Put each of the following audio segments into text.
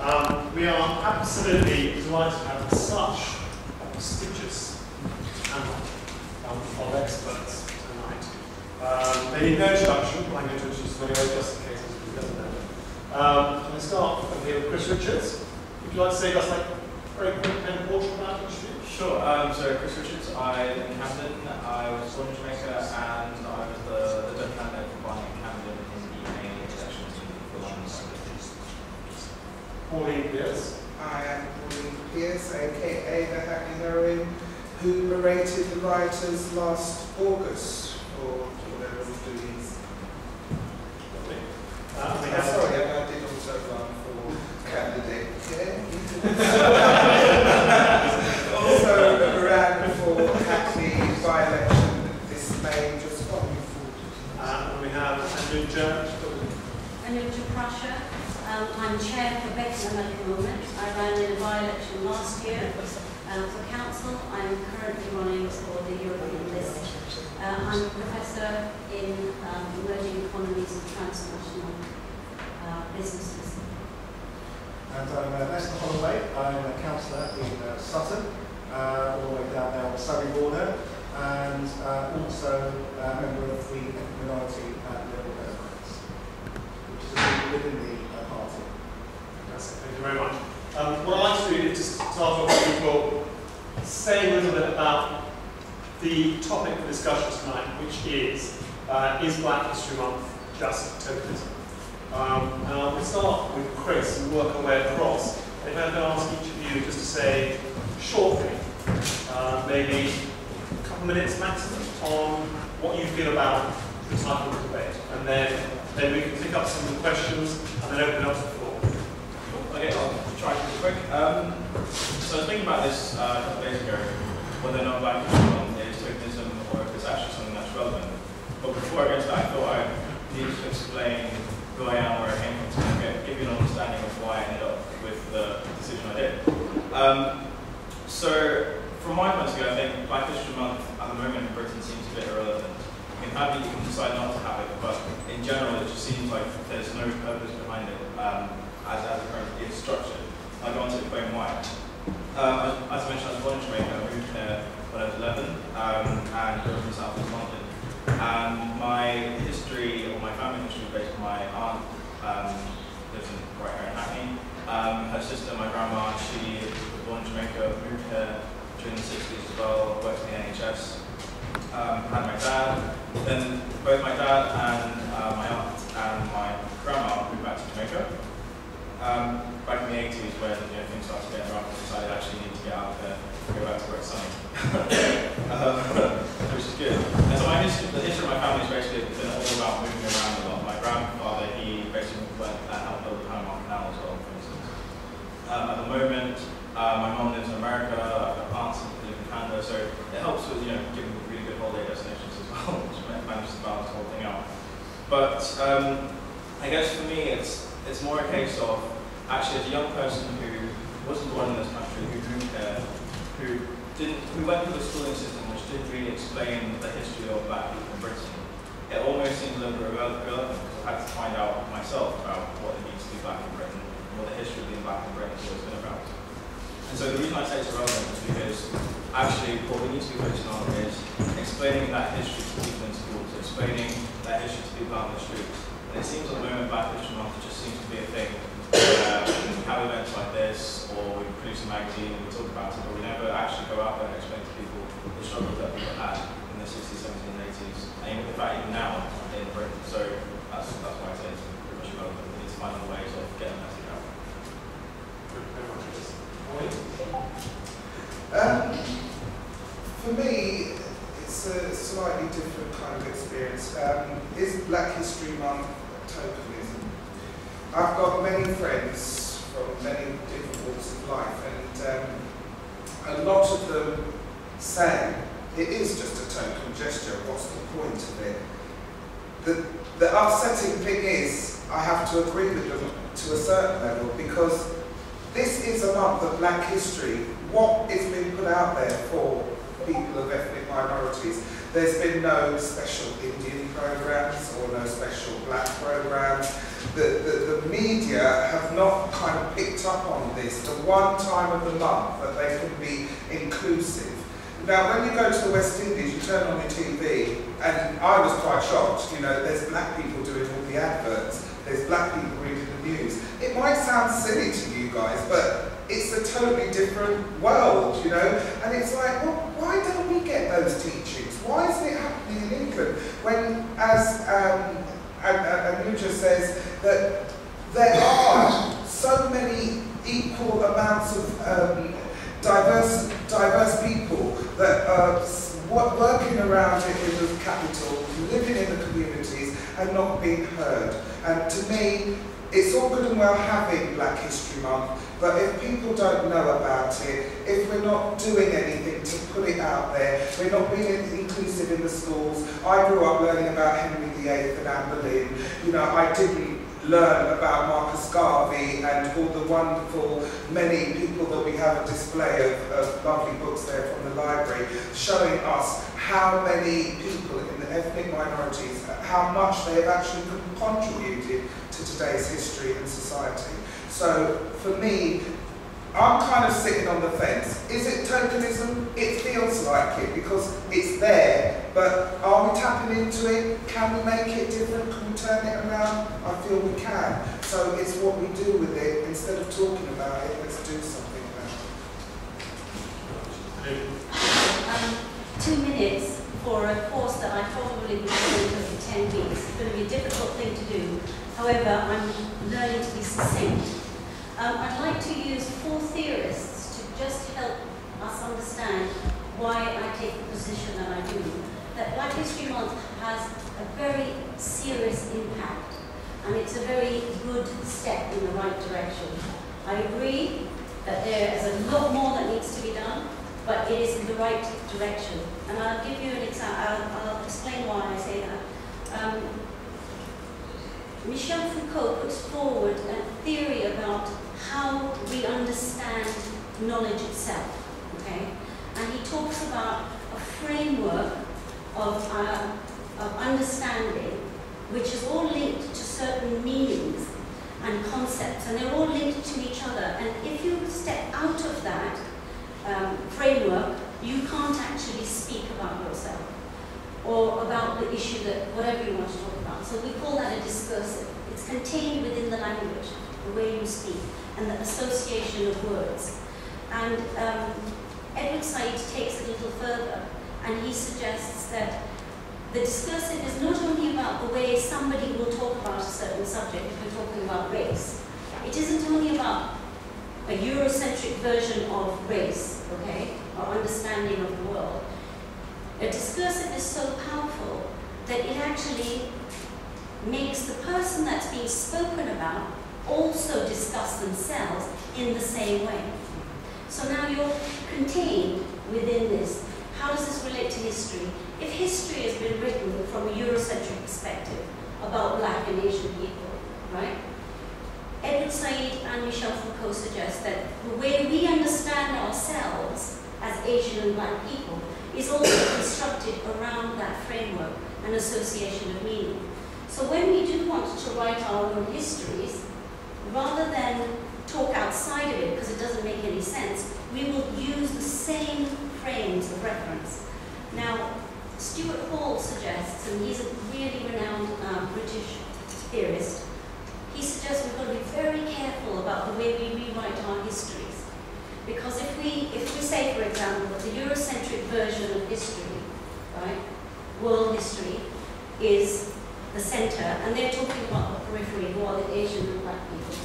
We are absolutely delighted to have such a prestigious panel of experts tonight. They need no introduction, but I'm going to introduce them anyway, just in case anybody doesn't know them. Let's start over here with Chris Richards. Would you like to say just like a very quick and portrait about each of you? Sure. So Chris Richards, I live in Camden. I was born in Jamaica, and I was the judge candidate for Barnet in Camden in the main elections for London. Pauline Pearce. I am Pauline Pearce, aka the Hackney Heroine, who berated the rioters last August for their wrongdoings. Sorry, I did also run for candidate. Also ran for Hackney by-election this May, just got me forward. And we have Andrew Jones. I'm chair for Beckenham at the moment. I ran in a by-election last year for council. I'm currently running for the European list. I'm a professor in emerging economies and transnational businesses. And I'm Esther Holloway. I'm a councillor in Sutton, all the way down there on the Surrey border, and also a member of the minority Liberal Democrats, which is a group within the party. Fantastic, thank you very much. What I'd like to do is just start off with people saying a little bit about the topic for discussion tonight, which is Black History Month just tokenism? And we'll start with Chris and work our way across. If I'm going to ask each of you just to say shortly, maybe a couple of minutes maximum, on what you feel about the title of the debate. And then we can pick up some of the questions and then open it up to the floor. Okay, I'll try to be quick. So I was thinking about this a couple of days ago, whether or not Black History Month is tokenism or if it's actually something that's relevant. But before I go to that, I thought I needed to explain who I am, where I came from, to give you an understanding of why I ended up with the decision I did. So, from my point of view, I think Black History Month at the moment in Britain seems a bit irrelevant. You can have it, you can decide not to have it, but in general, it just seems like there's no purpose behind it as it currently is structured. I'll go on to explain why. As I mentioned, I was born in Jamaica. I moved here when I was 11 and grew up in South East London. And my history, or my family history, based on my aunt, lives right here in Hackney. Her sister, my grandma, she was born in Jamaica, moved here during the 60s as well, worked in the NHS. Had my dad, then both my dad and my aunt and my grandma moved back to Jamaica. Back in the 80s, when things started getting rough, I decided I actually need to get out there and go back to where it's sunny. Which is good. And so the history of my family has basically been all about moving around a lot. My grandfather, he basically went and helped build the Panama Canal as well, for instance. At the moment, my mum lives in America, I've got aunts who live in Canada, so it helps with giving really good holiday destinations as well, which manages to balance the whole thing out. But I guess for me, it's more a case of actually as a young person who wasn't born in this country, who moved here, who went through the schooling system which didn't really explain the history of Black people in Britain. It almost seems a little bit irrelevant because I had to find out myself about what it means to be Black in Britain, and what the history of being Black in Britain has always been about. And so the reason I say it's irrelevant is because actually what we need to be focusing on is explaining that history to people in schools, explaining that history to people out in the streets. And it seems at the moment Black History Month just seems to be a thing. We have events like this, or we produce a magazine and we talk about it, but we never actually go out there and explain to people the struggles that people had in the 60s, 70s, and 80s, and in fact even now in Britain. So that's why I say it's pretty much relevant. We need to find other ways of getting the message out. For me, it's a slightly different kind of experience. Is Black History Month tokenism? I've got many friends from many different walks of life, and a lot of them say it is just a token gesture. What's the point of it? The upsetting thing is I have to agree with them to a certain level, because this is a month of Black history. What is being put out there for people of ethnic minorities? There's been no special Indian programs or no special Black programs. The media have not kind of picked up on this, the one time of the month that they can be inclusive. Now, when you go to the West Indies, you turn on your TV, and I was quite shocked, you know, there's black people doing all the adverts, there's black people reading the news. It might sound silly to you guys, but it's a totally different world, you know, and it's like, well, why don't we get those teachings? Why isn't it happening in England? When, as Anuja says, that there are so many equal amounts of diverse people that are working around it in the capital, living in the communities and not being heard. And to me, it's all good and well having Black History Month, but if people don't know about it, if we're not doing anything to put it out there, we're not being inclusive in the schools. I grew up learning about Henry VIII and Anne Boleyn. You know, I didn't learn about Marcus Garvey and all the wonderful many people that we have a display of lovely books there from the library, showing us how many people in the ethnic minorities, how much they have actually contributed to today's history and society. So for me, I'm kind of sitting on the fence. Is it tokenism? It feels like it because it's there, but are we tapping into it? Can we make it different? Can we turn it around? I feel we can. So it's what we do with it. Instead of talking about it, let's do something about it. 2 minutes for a course that I probably would do for 10 weeks. It's going to be a difficult thing to do. However, I'm learning to be succinct. I'd like to use 4 theorists to just help us understand why I take the position that I do. That Black History Month has a very serious impact, and it's a very good step in the right direction. I agree that there is a lot more that needs to be done, but it is in the right direction. And I'll give you an example. I'll explain why I say that. Michel Foucault puts forward a theory about how we understand knowledge itself, okay? And he talks about a framework of understanding which is all linked to certain meanings and concepts, and they're all linked to each other. And if you step out of that framework, you can't actually speak about yourself or about the issue that whatever you want to talk about. So we call that a discursive. It's contained within the language, the way you speak, and the association of words. And Edward Said takes it a little further, and he suggests that the discursive is not only about the way somebody will talk about a certain subject, if we're talking about race. It isn't only about a Eurocentric version of race, okay, or understanding of the world. A discursive is so powerful that it actually makes the person that's being spoken about also discuss themselves in the same way. So now you're contained within this. How does this relate to history? If history has been written from a Eurocentric perspective about Black and Asian people, right? Edward Said and Michel Foucault suggest that the way we understand ourselves as Asian and Black people is also constructed around that framework and association of meaning. So when we do want to write our own histories, rather than talk outside of it because it doesn't make any sense, we will use the same frames of reference. Now, Stuart Hall suggests, and he's a really renowned British theorist, he suggests we've got to be very careful about the way we rewrite our histories. Because if we say, for example, that the Eurocentric version of history, right, world history, is the center, and they're talking about the periphery, who are the Asian and Black people,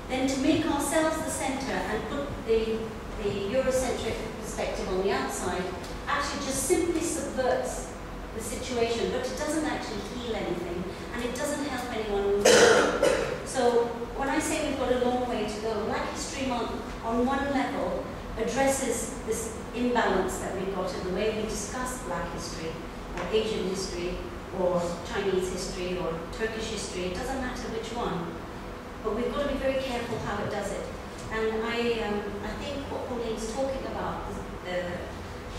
then to make ourselves the center and put the Eurocentric perspective on the outside actually just simply subverts the situation, but it doesn't actually heal anything, and it doesn't help anyone move forward. So when I say we've got a long way to go, Black History Month on one level addresses this imbalance that we've got in the way we discuss Black history, or Asian history, or Chinese history, or Turkish history. It doesn't matter which one, but we've got to be very careful how it does it. And I think what Pauline's talking about,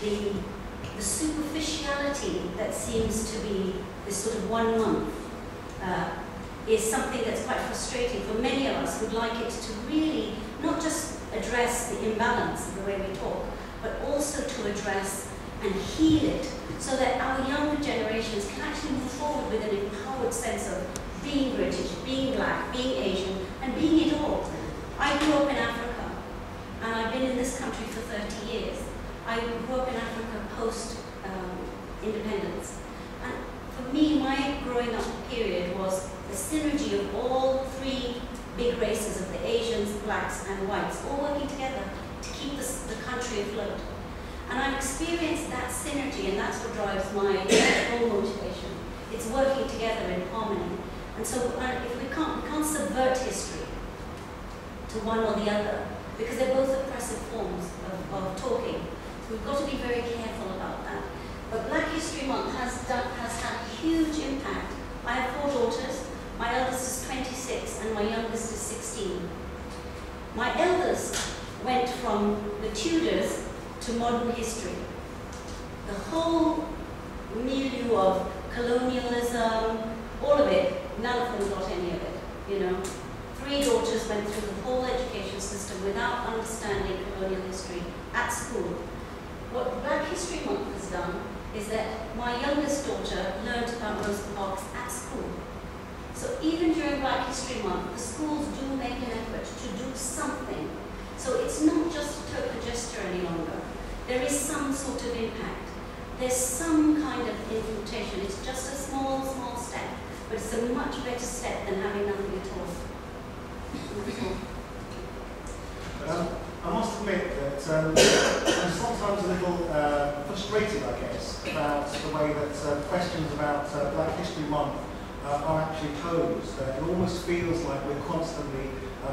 the superficiality that seems to be this sort of 1 month, is something that's quite frustrating for many of us who'd like it to really not just address the imbalance of the way we talk, but also to address and heal it, so that our younger generations can actually move forward with an empowered sense of being British, being black, being Asian, and being it all. I grew up in Africa, and I've been in this country for 30 years. I grew up in Africa post independence. And for me, my growing up period was the synergy of all three big races of the Asians, blacks, and whites, all working together to keep the country afloat. And I've experienced that synergy, and that's what drives my whole motivation. It's working together in harmony. And so if we can't subvert history to one or the other, because they're both oppressive forms of talking. So we've got to be very careful about that. But Black History Month has had a huge impact. I have 4 daughters. My eldest is 26 and my youngest is 16. My eldest went from the Tudors to modern history. The whole milieu of colonialism, all of it, none of them got any of it, you know. 3 daughters went through the whole education system without understanding colonial history at school. What Black History Month has done is that my youngest daughter learned about Rosa Parks at school. So even during Black History Month, the schools do make an effort to do something. So it's not just a token gesture any longer. There is some sort of impact. There's some kind of implementation. It's just a small, small step, but it's a much better step than having nothing at all. I must admit that I'm sometimes a little frustrated, I guess, about the way that questions about Black History Month are actually posed. It almost feels like we're constantly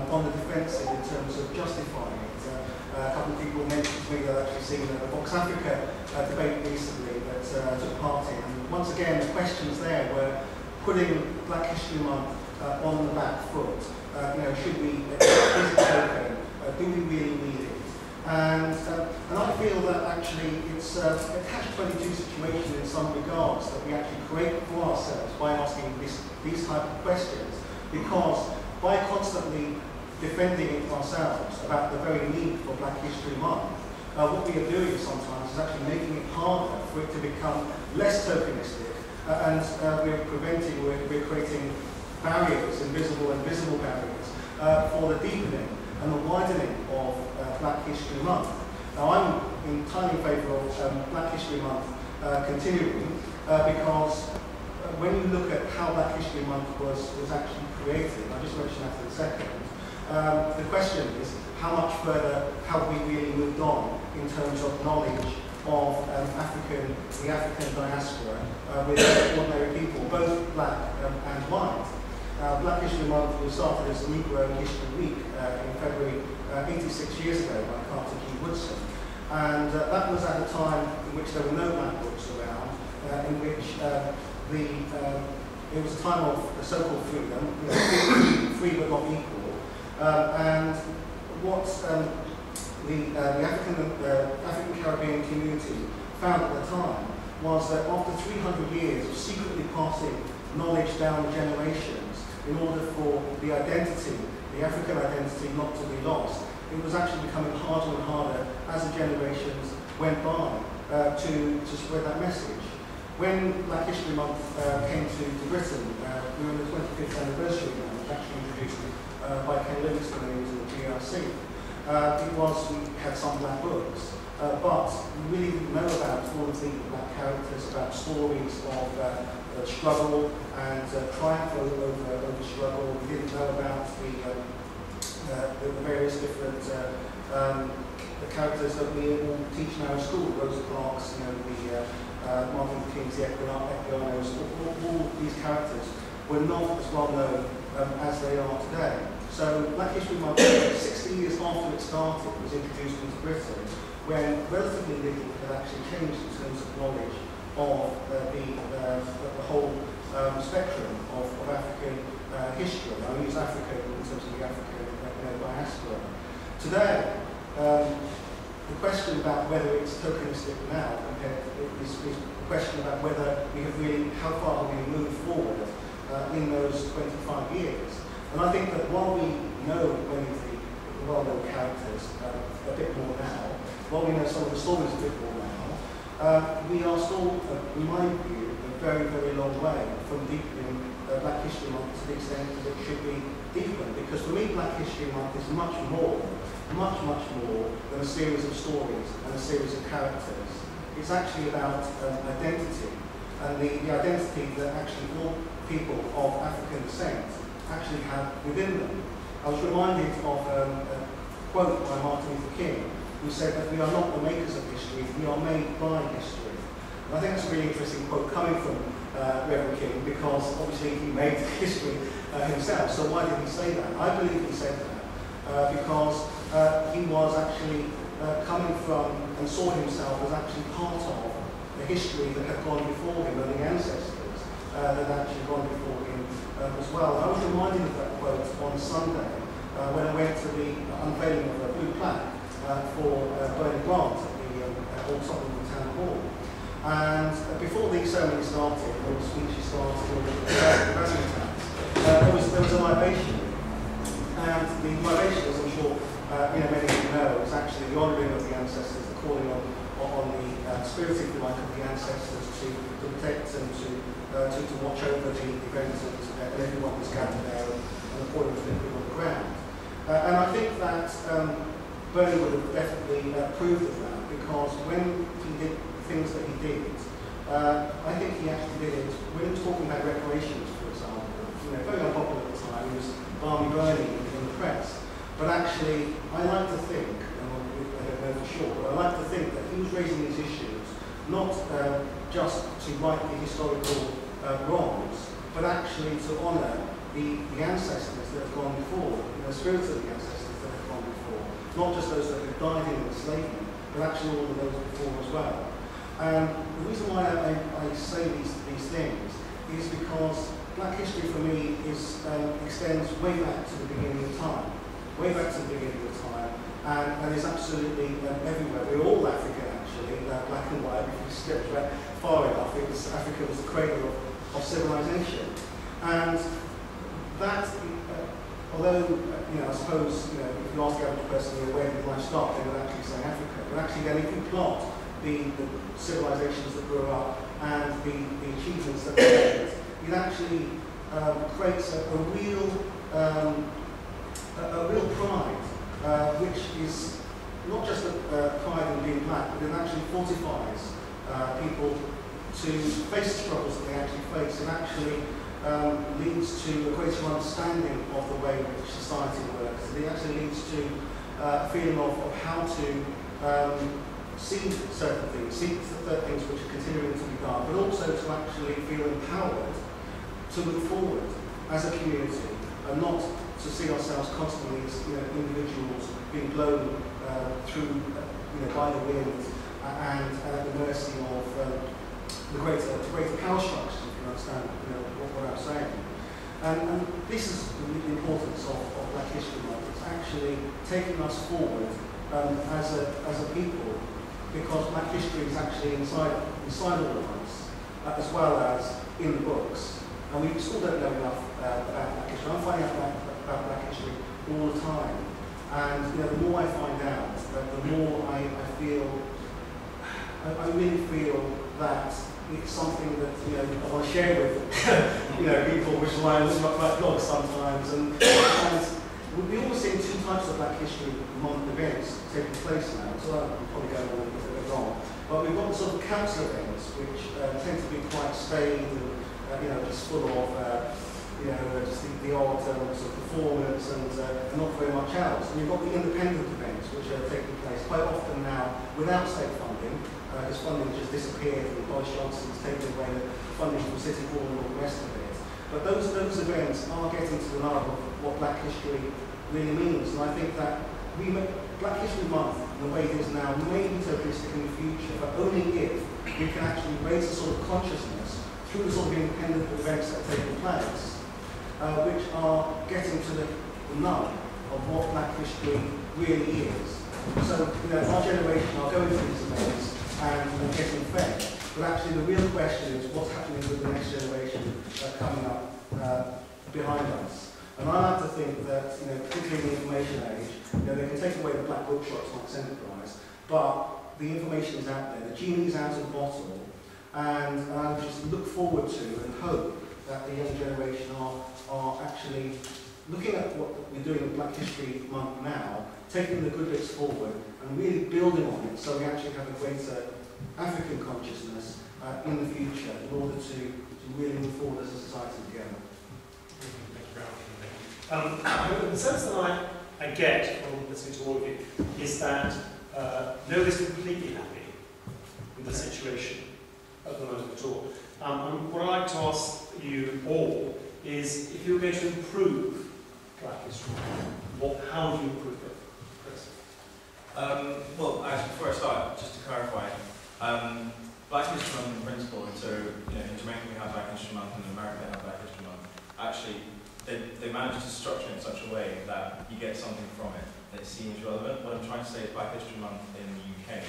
on the defensive in terms of justifying it. A couple of people mentioned to me that I've actually seen the Box Africa debate recently that took part in. And once again, the questions there were putting Black History Month on the back foot. Should we, is it okay? Do we really need it? And I feel that actually it's a catch-22 situation in some regards that we actually create for ourselves by asking these type of questions, because by constantly defending it ourselves about the very need for Black History Month, what we are doing sometimes is actually making it harder for it to become less tokenistic, and we're creating barriers, invisible and visible barriers, for the deepening and the widening of Black History Month. Now, I'm entirely in favour of Black History Month continuing, because when you look at how Black History Month was actually created, I'll just mention that in a second, the question is, how much further have we really moved on in terms of knowledge of the African diaspora with ordinary people, both black and white. Black History Month was started as a Negro History Week in February 86 years ago by Carter G. Woodson. And that was at a time in which there were no black books around, in which it was a time of so-called freedom, free but not equal. And what the African Caribbean community found at the time was that after 300 years of secretly passing knowledge down generations in order for the identity, the African identity, not to be lost, it was actually becoming harder and harder as the generations went by to spread that message. When Black History Month came to Britain, we were on the 25th anniversary now, it was actually introduced by Ken Livingstone into the GRC. We had some black books, but we really didn't know about all of the black characters, about stories of struggle and triumph over struggle. We didn't know about the various different the characters that we all teach now in school, Rosa Parks, Martin Luther King's the Equianos, all these characters were not as well known as they are today. So Black History Month, 60 years after it started, was introduced into Britain, when relatively little had actually changed in terms of knowledge of the whole spectrum of African history. I use Africa in terms of the African diaspora. Today, the question about whether it's tokenistic now compared to is the question about whether we have really, how far have we moved forward in those 25 years. And I think that while we know many of the well-known characters a bit more now, while we know some of the stories a bit more now, we are still, in my view, a very, very long way from deepening Black History Month to the extent that it should be deepened. Because for me, Black History Month is much more than a series of stories and a series of characters. It's actually about identity, and the identity that actually all people of African descent actually have within them. I was reminded of a quote by Martin Luther King, who said that we are not the makers of history, we are made by history. And I think that's a really interesting quote coming from Reverend King, because obviously he made history himself. So why did he say that? I believe he said that because he was actually coming from and saw himself as actually part of the history that had gone before him and the ancestors that had actually gone before him as well. And I was reminded of that quote on Sunday when I went to the unveiling of a blue plaque for Bernie Grant at the Old Tottenham Town Hall. And before the ceremony started, or the speech started, or the there was a libation. And the libation, as I'm sure many of you know, is actually the honouring of the ancestors, the calling on the spirit, if you like, of the ancestors to protect and to watch over the events and everyone who's gathered there and the pouring of liquid on the ground. And I think that Bernie would have definitely approved of that, because when he did things that he did, I think he actually did it when he was talking about reparations, for example. Very unpopular at the time, he was Barney Bernie in the press. But actually, I like to think, and I don't know for sure, but I like to think that he was raising these issues not just to right the historical wrongs, but actually to honour the ancestors that have gone before, the spirits of the ancestors that have gone before, not just those that have died in enslavement, but actually all of those before as well. And the reason why I say these things is because Black history for me extends way back to the beginning of time. Way back to the beginning of time, and is absolutely everywhere. We're all African, actually, black and white. If you step back far enough, Africa was the cradle of civilization. And that, although, I suppose, if you ask the average person, where did life start, they would actually say Africa. But actually, then, if you plot the civilizations that grew up and the achievements that they made, it actually creates a real pride, which is not just a pride in being black, but it actually fortifies people to face the struggles that they actually face, and actually leads to a greater understanding of the way in which society works. It actually leads to a feeling of how to see certain things, see certain things which are continuing to be done, but also to actually feel empowered to move forward as a community, and not to see ourselves constantly as individuals being blown through by the wind and at the mercy of the greater power structures, if you understand what I'm saying. And this is the importance of Black History Month. It's actually taking us forward as a people, because Black history is actually inside all of us, as well as in the books. And we still don't know enough about Black history. I'm finding out about Black history all the time. And the more I find out, the more I feel, I really feel that it's something that I want to share with people, which is why I listen to my blog sometimes. And we always see two types of Black History Month events taking place now. So I'm probably going on a bit wrong. But we've got sort of council events, which tend to be quite staid and just full of just the odd sort of performance and not very much else. And you've got the independent events, which are taking place quite often now without state funding, because funding just disappeared and Boris Johnson's taken away the funding from City Hall and all the rest of it. But those events are getting to the heart of what Black history really means. And I think that Black History Month, the way it is now, may be tokenistic in the future, but only if we can actually raise a sort of consciousness through the sort of independent events that are taking place, which are getting to the nub of what Black history really is. So, our generation are going through these events and getting fed, but actually the real question is what's happening with the next generation coming up behind us. And I like to think that, particularly in the information age, they can take away the black bookshops, Marks Enterprise, but the information is out there, the genie's out of the bottle, and I just look forward to and hope that the young generation are actually looking at what we're doing with Black History Month now, taking the good bits forward and really building on it so we actually have a greater African consciousness in the future in order to really move forward as a society together. The sense that I get from listening to all of you is that nobody's completely happy with the situation at the moment at all. And what I'd like to ask you all is, if you were going to improve Black history, how would you improve it? Chris? Well, actually, before I start, just to clarify, Black History Month in principle, and so in Jamaica we have Black History Month and in America they have Black History Month. Actually, they managed to structure it in such a way that you get something from it that seems relevant. What I'm trying to say is Black History Month in the UK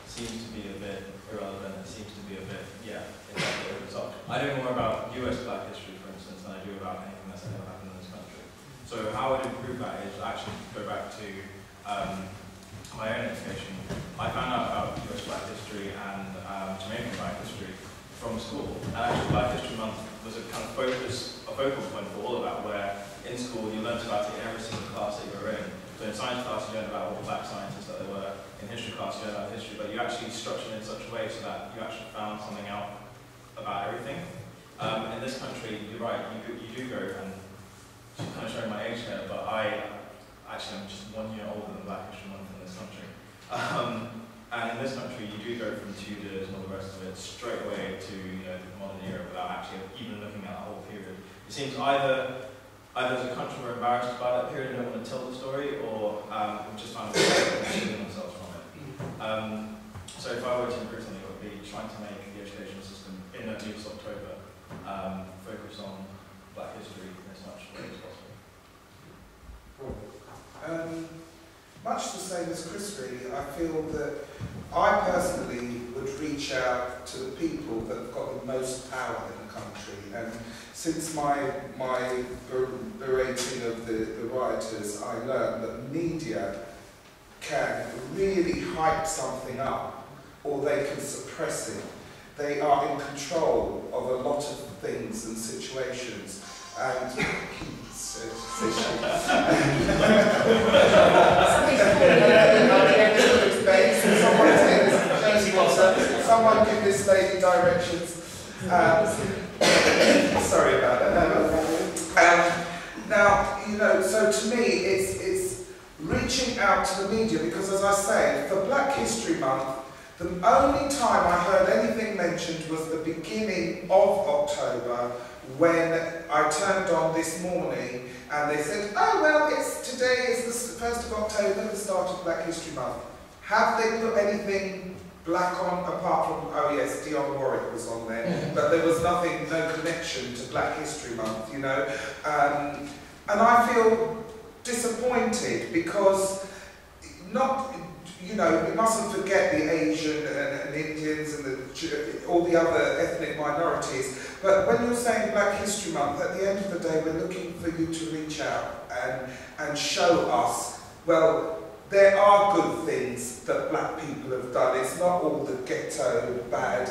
seems to be a bit irrelevant. It seems to be a bit, it's over the top. I know more about US Black history, for instance, than I do about anything that's ever happened in this country. So how I would improve that is actually go back to my own education. I found out about US Black history and Jamaican Black history from school. And actually Black History Month was a kind of focal point for all of that, where in school you learned about it in every single class that you were in. So in science class you learned about all the black scientists that there were, in history class you learned about history, but you actually structured it in such a way so that you actually found something out about everything. In this country, you're right, you do go, and I'm kind of showing my age here, but I'm just 1 year older than Black History Month in this country. And in this country, you do go from Tudors and all the rest of it straight away to the modern era without actually even looking at the whole period. It seems either as a country we're embarrassed by that period and don't want to tell the story, or we've just found a way of shielding ourselves from it. So if I were to improve something, it would be trying to make the education system in at least October focus on Black history in as much way as possible. Much the same as Chris, really. I feel that I personally would reach out to the people that have got the most power in the country. And since my berating of the rioters, I learned that media can really hype something up, or they can suppress it. They are in control of a lot of things and situations. And someone give this lady directions. Sorry about that. Now, so to me, it's reaching out to the media, because, as I say, for Black History Month, the only time I heard anything mentioned was the beginning of October, when I turned on This Morning and they said, oh well, today is the 1st of October, the start of Black History Month. Have they put anything black on, apart from, oh yes, Dionne Warwick was on there, but there was no connection to Black History Month, And I feel disappointed, because we mustn't forget the Asian and Indians and all the other ethnic minorities. But when you're saying Black History Month, at the end of the day, we're looking for you to reach out and show us, well, there are good things that black people have done. It's not all the ghetto bad,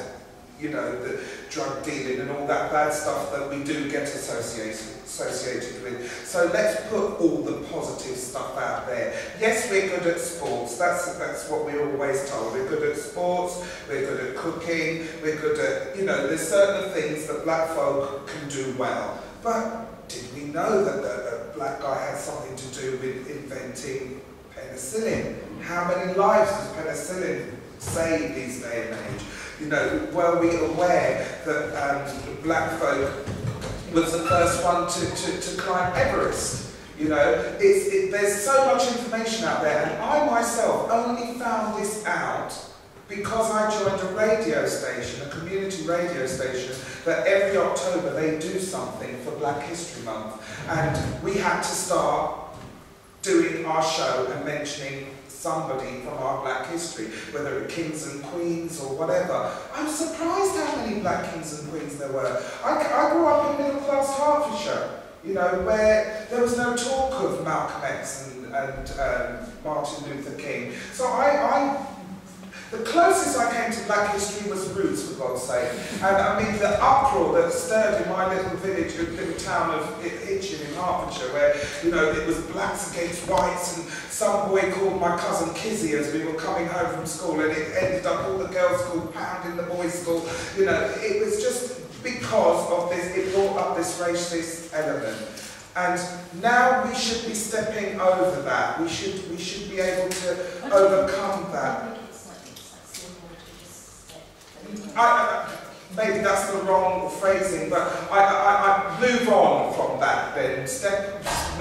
the drug dealing and all that bad stuff that we do get associated with. So let's put all the positive stuff out there. Yes, we're good at sports. That's what we're always told. We're good at sports, we're good at cooking, we're good at, there's certain things that black folk can do well. But did we know that a black guy had something to do with inventing penicillin? How many lives does penicillin save these day and age? Were we aware that black folk was the first one to climb Everest? There's so much information out there, and I myself only found this out because I joined a radio station, a community radio station, that every October they do something for Black History Month, and we had to start doing our show and mentioning somebody from our black history, whether it kings and queens or whatever. I'm surprised how many black kings and queens there were. I grew up in middle-class Hertfordshire. you know, where there was no talk of Malcolm X and Martin Luther King. So the closest I came to black history was Roots, for God's sake. And I mean, the uproar that stirred in my little village, little town of Hitchin in Hertfordshire, where, you know, it was blacks against whites, and some boy called my cousin Kizzy as we were coming home from school, and it ended up all the girls' school pounding the boys' school. You know, it was just because of this, it brought up this racist element. And now we should be stepping over that. We should be able to overcome that. Maybe that's the wrong phrasing, but I move on from that then.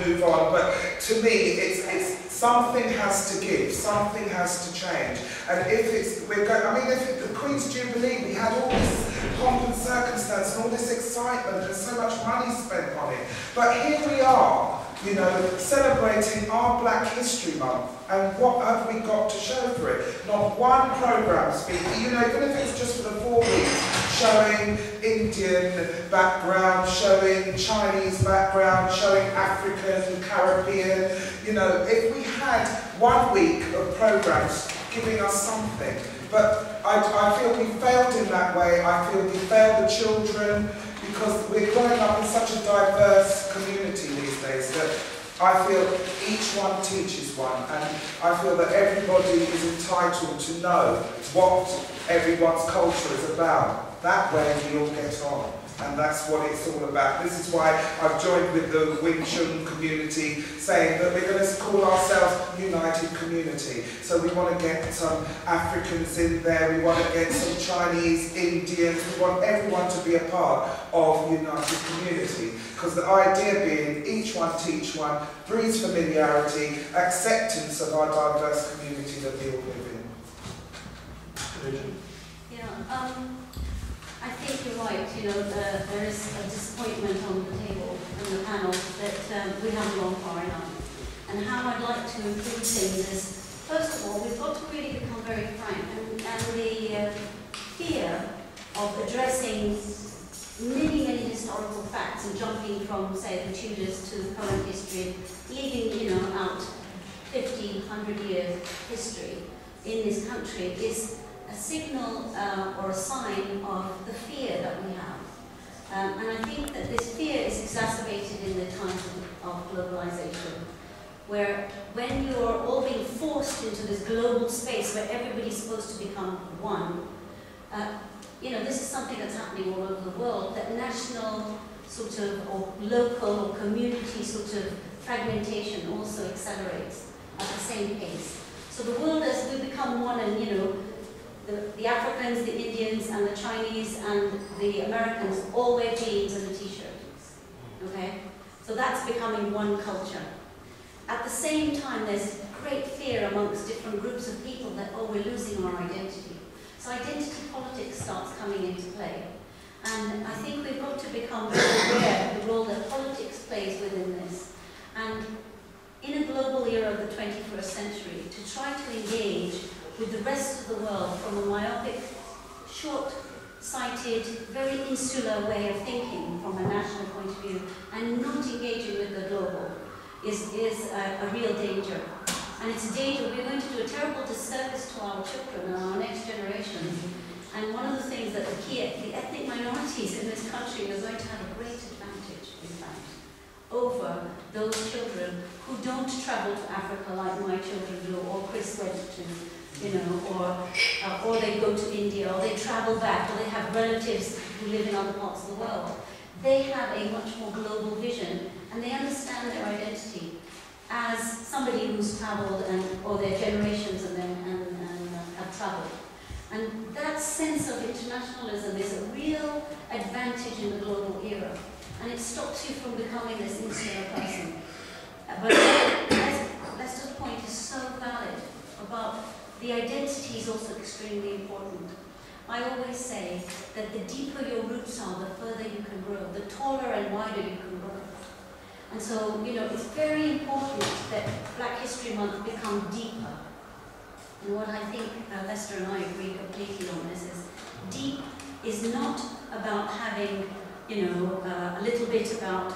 Move on. But to me, it's something has to give, something has to change. And if it's, if the Queen's Jubilee, we had all this pomp and circumstance and all this excitement and so much money spent on it. But here we are, you know, celebrating our Black History Month, and what have we got to show for it? Not one programme speaking, you know, even if it's just for the 4 weeks, showing Indian background, showing Chinese background, showing African and Caribbean. You know, if we had 1 week of programmes giving us something, but I feel we failed in that way. I feel we failed the children, because we're growing up in such a diverse community these days that I feel each one teaches one, and I feel that everybody is entitled to know what everyone's culture is about. That way we all get on, and that's what it's all about. This is why I've joined with the Wing Chun community, saying that we're going to call ourselves United Community. So we want to get some Africans in there, we want to get some Chinese, Indians, we want everyone to be a part of United Community. Because the idea being, each one teach one, breeds familiarity, acceptance of our diverse community that we all live in. Yeah, I think you're right. You know, there is a disappointment on the table in the panel that we haven't gone far enough. And how I'd like to improve things is, first of all, we've got to really become very frank, and the fear of addressing many historical facts and jumping from, say, the Tudors to current history, leaving, you know, out 50, 100 years history in this country is a signal or a sign of the fear that we have. And I think that this fear is exacerbated in the times of globalization, where when you're all being forced into this global space where everybody's supposed to become one, you know, this is something that's happening all over the world, that national sort of, or local or community sort of fragmentation also accelerates at the same pace. So the world, as we become one, and, you know, the Africans, the Indians, and the Chinese, and the Americans all wear jeans and a t-shirt, okay? So that's becoming one culture. At the same time, there's great fear amongst different groups of people that, oh, we're losing our identity. So identity politics starts coming into play. And I think we've got to become very aware of the role that politics plays within this. And in a global era of the 21st century, to try to engage with the rest of the world from a myopic, short-sighted, very insular way of thinking from a national point of view, and not engaging with the global is a real danger. And it's a danger. We're going to do a terrible disservice to our children and our next generation. And one of the things that the ethnic minorities in this country are going to have a great advantage, in fact, over those children who don't travel to Africa like my children do, or Chris went to, you know, or they go to India, or they travel back, or they have relatives who live in other parts of the world. They have a much more global vision, and they understand their identity as somebody who's travelled, or their generations and have travelled. And that sense of internationalism is a real advantage in the global era, and it stops you from becoming this insular person. But Lester's point is so valid about the identity is also extremely important. I always say that the deeper your roots are, the further you can grow, the taller and wider you can grow. And so, you know, it's very important that Black History Month become deeper. And what I think Lester and I agree completely on this is, deep is not about having, you know, a little bit about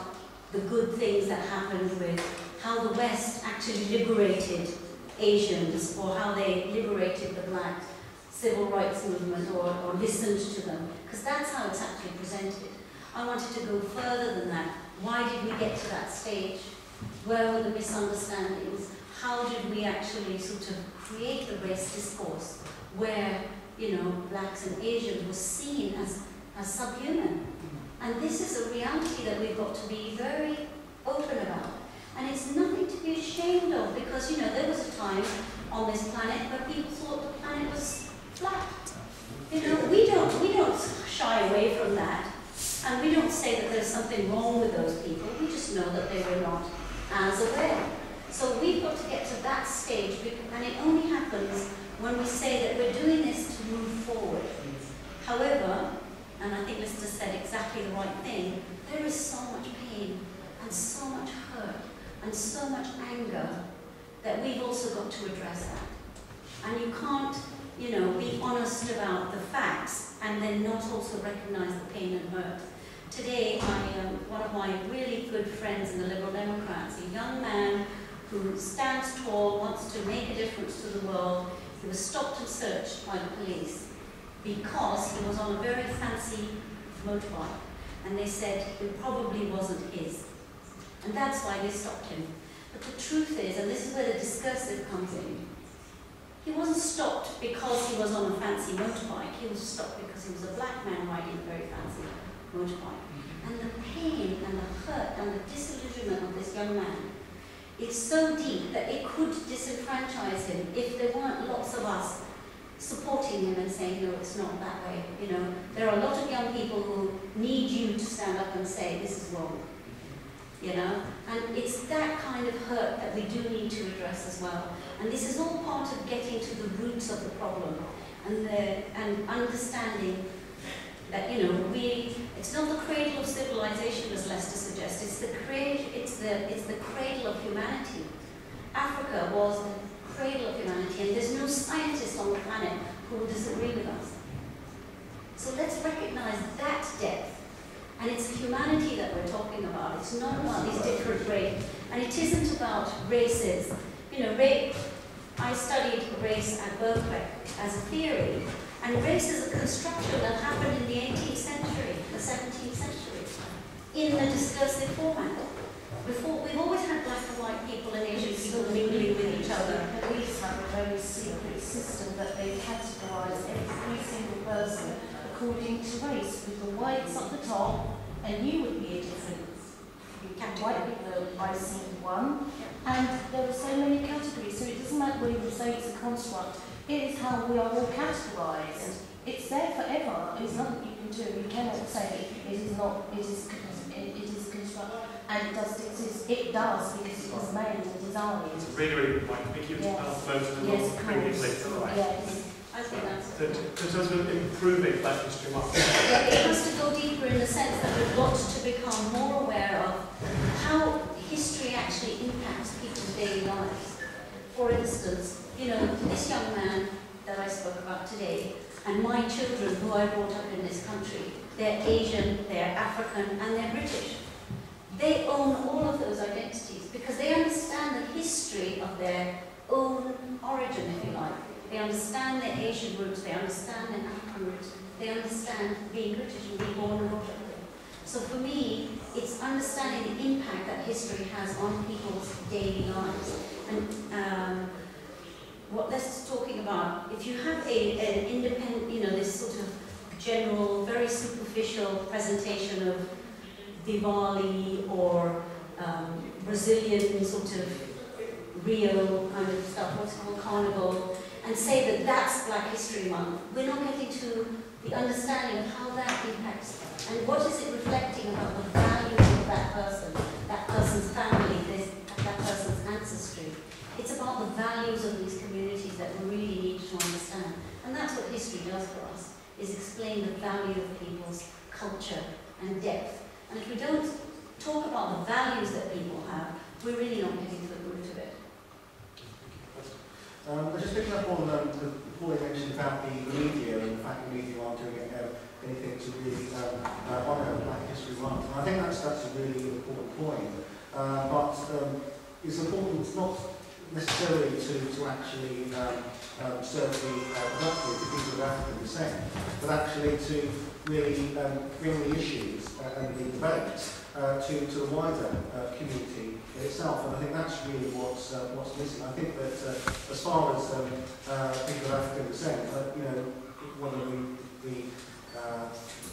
the good things that happened with how the West actually liberated Asians, or how they liberated the black civil rights movement, or listened to them, because that's how it's actually presented. I wanted to go further than that. Why did we get to that stage? Where were the misunderstandings? How did we actually sort of create the race discourse where, you know, blacks and Asians were seen as subhuman? And this is a reality that we've got to be very open about. And it's nothing to be ashamed of, because, you know, there was a time on this planet where people thought the planet was flat. You know, we don't shy away from that. And we don't say that there's something wrong with those people. We just know that they were not as aware. So we've got to get to that stage, and it only happens when we say that we're doing this to move forward. However, and I think Mr. said exactly the right thing, there is so much pain and so much hurt and so much anger that we've also got to address that. And you can't, you know, be honest about the facts and then not also recognize the pain and hurt. Today, one of my really good friends in the Liberal Democrats, a young man who stands tall, wants to make a difference to the world, he was stopped and searched by the police because he was on a very fancy motorbike, and they said it probably wasn't his. And that's why they stopped him. But the truth is, and this is where the discursive comes in, he wasn't stopped because he was on a fancy motorbike. He was stopped because he was a black man riding a very fancy motorbike. And the pain and the hurt and the disillusionment of this young man is so deep that it could disenfranchise him if there weren't lots of us supporting him and saying, no, it's not that way. You know, there are a lot of young people who need you to stand up and say, this is wrong. You know, and it's that kind of hurt that we do need to address as well. And this is all part of getting to the roots of the problem and understanding that, you know, it's not the cradle of civilization, as Lester suggests. It's the cradle of humanity. Africa was the cradle of humanity, and there's no scientist on the planet who will disagree with us. So let's recognize that depth. And it's humanity that we're talking about. It's not about these different races. And it isn't about races. You know, I studied race at Berkeley as a theory. And race is a construction that happened in the 18th century, the 17th century, in the discursive format. We've always had black and white people and Asian people mingling with each other. The police have a very secret system that they categorise every single person according to race, with the whites at the top, and you would be a different white people, IC1, and there are so many categories, so it doesn't matter whether you say it's a construct, it is how we are all categorised. It's there forever, there's nothing you can do, you cannot say it is not, it is a construct, and it does exist. It does, because it was made and designed. It's really, really good point. Thank you. Yes. Yes, bring it later, right? Yes. I think that's So, in terms of improving Black History Month, yeah, it has to go deeper in the sense that we've got to become more aware of how history actually impacts people's daily lives. For instance, you know, this young man that I spoke about today, and my children who I brought up in this country, they're Asian, they're African, and they're British. They own all of those identities because they understand the history of their own origin, if you like. They understand their Asian roots, they understand their African roots, they understand being British and being born and brought up there. So for me, it's understanding the impact that history has on people's daily lives. And what Les is talking about, if you have an independent, you know, this sort of general, very superficial presentation of Diwali or Brazilian sort of Rio kind of stuff, what's called Carnival, and say that that's Black History Month, we're not getting to the understanding of how that impacts and what is it reflecting about the values of that person's family, that person's ancestry. It's about the values of these communities that we really need to understand. And that's what history does for us, is explain the value of people's culture and depth. And if we don't talk about the values that people have, we're really not getting to the root of it. Just picking up on the point you mentioned about the media and the fact that the media aren't doing anything to really honour Black History Month. And I think that's a really important point. But it's important not necessarily to actually serve the productive to people of African descent, but actually to really bring the issues and the debates to the wider community itself. And I think that's really what's missing. I think that as far as people of African descent, one of the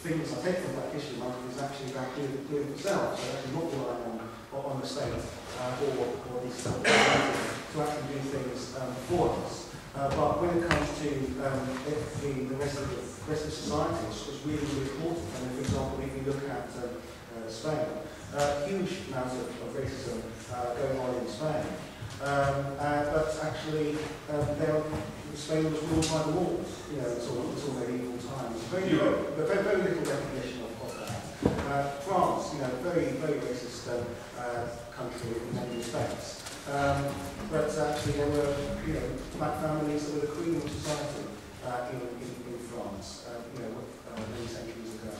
things I take from Black History Month is actually about doing it themselves, so actually not relying on the state or these to actually do things for us. But when it comes to the rest of society, it's really, really important. I mean, for example, if you look at Spain, huge amounts of racism going on in Spain. But actually, Spain was ruled by the Moors, until medieval times. Very little recognition of that. France, very, very racist country in many respects. But actually, there were, black families that were the cream of society in France, many centuries ago.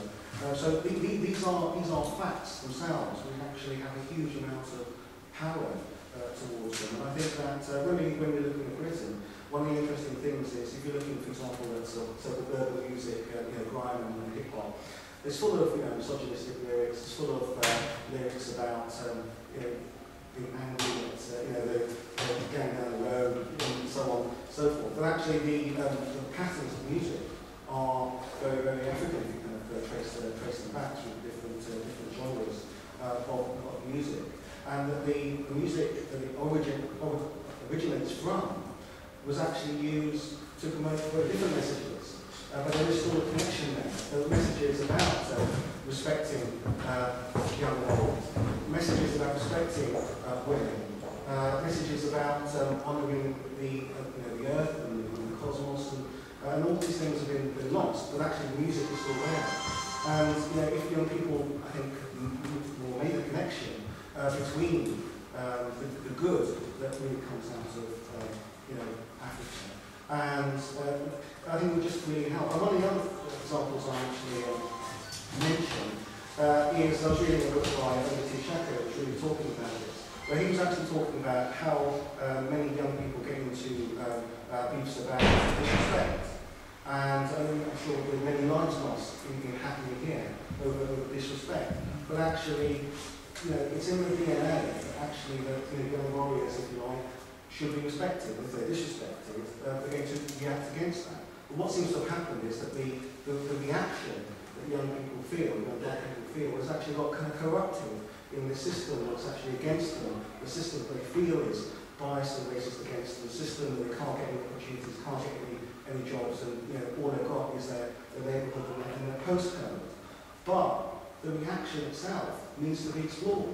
So these are facts themselves. We actually have a huge amount of power towards them. And I think that when we're looking at Britain, one of the interesting things is, if you're looking, for example, at suburban music, grime and hip hop, it's full of misogynistic lyrics. It's full of lyrics about being angry at the going down the road and so on and so forth. But actually, the patterns of music are very, very African. If you kind of trace them back through different genres of music, and that the music that it originates from was actually used to promote very different messages. But there is still a connection there. There are messages about respecting young and old, messages about respecting women, messages about honouring the earth and the cosmos, and all these things have been lost, but actually the music is still there. And if young people, I think, will make a connection between the good that really comes out of Africa, and I think it would just really help. And one of the other examples I actually mentioned is I was reading a book by T. Shaka, which was really talking about this, where he was actually talking about how many young people get into beefs about disrespect. And I'm sure there are many lives lost in Hackney here over disrespect. But actually, it's in the DNA that actually the young warriors, if you like, should be respected. If they're disrespected, they're going to react against that. But what seems to have happened is that the reaction that young people feel, young black people feel, is actually got kind of corrupted in the system that's actually against them, the system that they feel is biased and racist against them, the system that they can't get any opportunities, can't get any jobs, and all they've got is their neighbourhood and their postcode. But the reaction itself needs to be explored.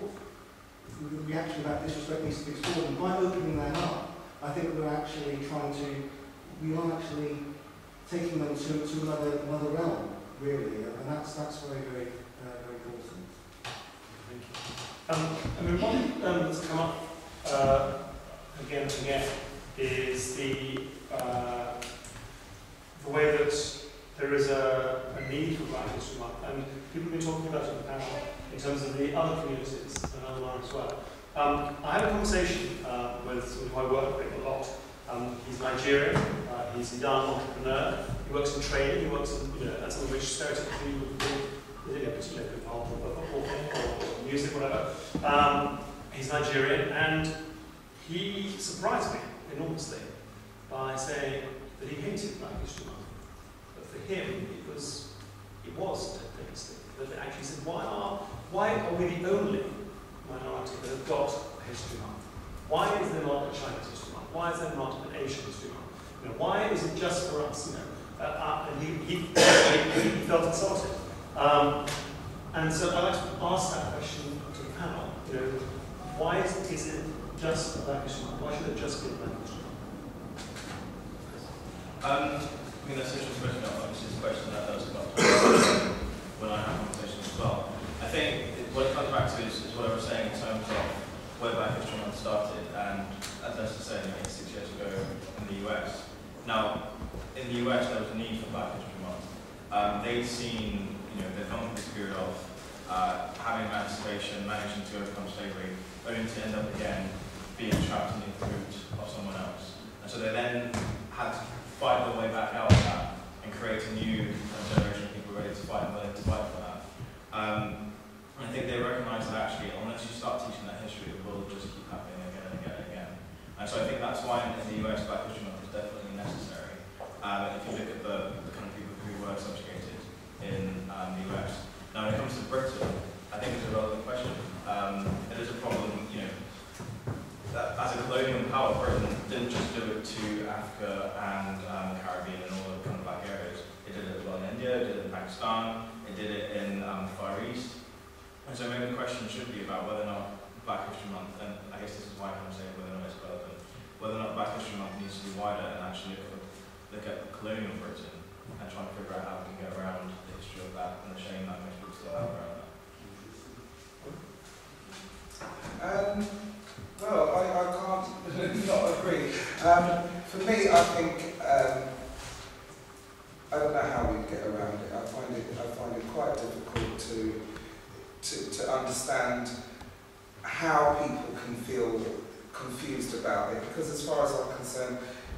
The reaction about disrespect needs to be explored, and by opening that up, I think we are actually taking them to another realm, really, and that's very, very, very important. Thank you. One that's come up again and again is the way that there is a need for Black History Month, and people have been talking about it in the panel in terms of the other communities and online as well. I had a conversation with someone who I work with a lot. He's Nigerian, he's a young entrepreneur, he works in trading, he works in, at some of which stereotypically would be particularly involved with football or music, whatever. He's Nigerian, and he surprised me enormously by saying that he hated Black History Month. But for him, it was tokenistic. That they actually said, why are we the only minority that have got a history month? Why is there not a Chinese history month? Why is there not an Asian history month? Why is it just for us? And he felt insulted. And so I'd like to ask that question to the panel. Why is it just a Black History Month? Why should it just be a Black History Month? I mean, that's such a question. Obviously, it's a question that does come up when I have conversations as well. I think what it comes back to is what I was saying in terms of where Black History Month started, and as I was saying, 6 years ago in the US. Now, in the US, there was a need for Black History Month, they'd seen, they'd gone through this period of having emancipation, managing to overcome slavery, only to end up again being trapped in the throat of someone else. And so they then had to fight their way back out of that and create a new generation of people ready to fight and willing to fight for that. I think they recognise that actually, unless you start teaching that history, it will just keep happening again and again and again. And so I think that's why in the US, Black History Month is definitely necessary. If you look at the kind of people who were subjugated in the US. Now, when it comes to Britain, I think it's a relevant question. It is a problem, that as a colonial power, Britain didn't just do it to Africa and the Caribbean and all the kind of black areas. It did it as well in India, it did it in Pakistan, it did it in the Far East. And so maybe the question should be about whether or not Black History Month, and I guess this is why I kind of say whether or not it's relevant, whether or not Black History Month needs to be wider and actually look at colonial Britain and try and figure out how we can get around the history of that and the shame that most people still have around that. Well, I can't not agree. For me, I think I don't know how we get around it. I find it quite difficult to understand how people can feel confused about it, because as far as I'm concerned,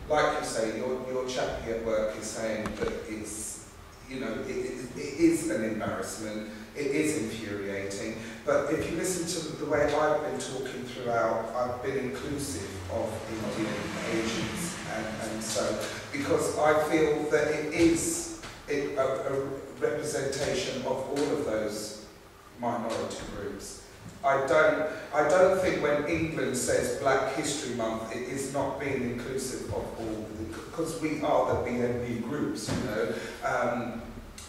like you say, your chappie at work is saying that it's, it is an embarrassment, it is infuriating, but if you listen to the way I've been talking throughout, I've been inclusive of Indian, Asians, and so, because I feel that it is a representation of all of those minority groups. I don't think when England says Black History Month, it is not being inclusive of all, because we are the BNB groups,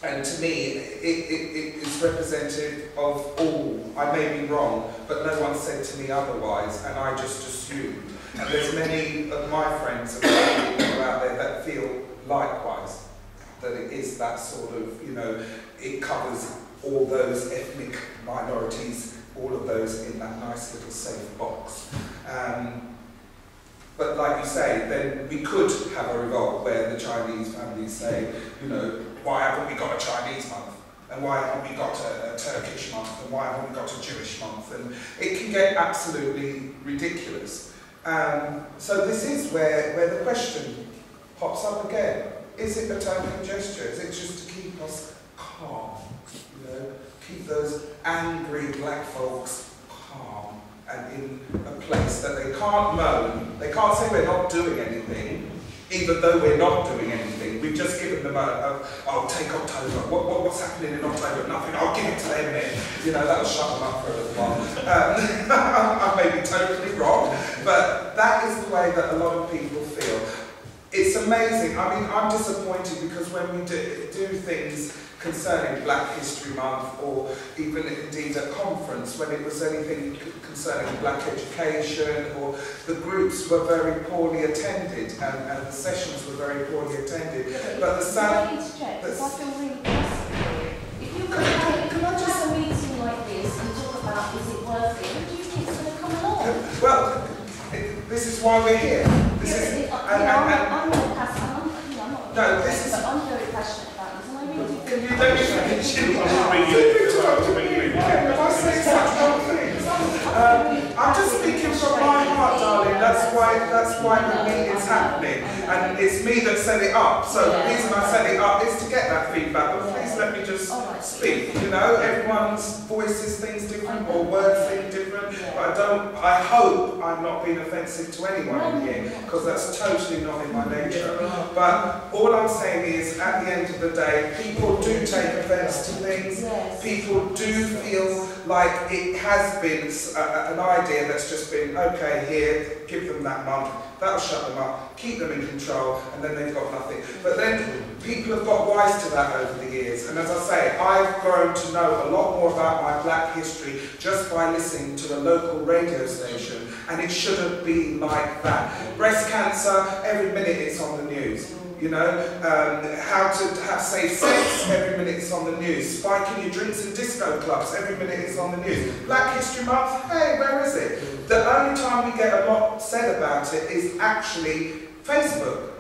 and to me, it is representative of all. I may be wrong, but no one said to me otherwise, and I just assume. And there's many of my friends and people out there that feel likewise, that it is that sort of, it covers all those ethnic minorities, all of those in that nice little safe box. But like you say, then we could have a revolt where the Chinese families say, why haven't we got a Chinese month? And why haven't we got a Turkish month? And why haven't we got a Jewish month? And it can get absolutely ridiculous. So this is where the question pops up again. Is it a token gesture? Is it just to keep us calm? Keep those angry black folks calm and in a place that they can't moan. They can't say we're not doing anything, even though we're not doing anything. We've just given them I'll take October. What's happening in October? Nothing. I'll give it to them then. That'll shut them up for a little while. I may be totally wrong, but that is the way that a lot of people feel. It's amazing. I mean, I'm disappointed because when we do things concerning Black History Month, or even indeed a conference, when it was anything concerning black education, or the groups were very poorly attended, and the sessions were very poorly attended. But the I feel really frustrated. If you're going to have a meeting like this and talk about is it worth it, who do you think is going to come along? Well, this is why we're here. I'm not passionate. I'm very passionate about this, and I really do. Can you let me finish? I'm just speaking from my heart, darling. That's why the meeting's happening, and it's me that set it up. So the reason I set it up is to get that feedback. But please let me just speak. Everyone's voice is things different, or words things different. But I hope I'm not being offensive to anyone in here, because that's totally not in my nature. But all I'm saying is, at the end of the day, people do take offence to things. People do feel like it has been an idea that's just been, okay, here, give them that month, that'll shut them up, keep them in control, and then they've got nothing. But then people have got wise to that over the years, and as I say, I've grown to know a lot more about my black history just by listening to a local radio station, and it shouldn't be like that. Breast cancer, every minute it's on the news. How to have safe sex, every minute it's on the news. Spiking your drinks in disco clubs, every minute it's on the news. Black History Month, hey, where is it? The only time we get a lot said about it is actually Facebook.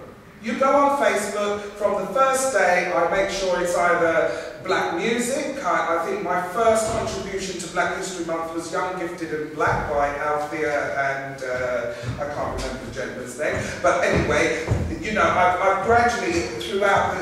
You go on Facebook, from the first day I make sure it's either black music. I think my first contribution to Black History Month was Young, Gifted and Black by Althea and I can't remember the gentleman's name. But anyway, you know, I've gradually throughout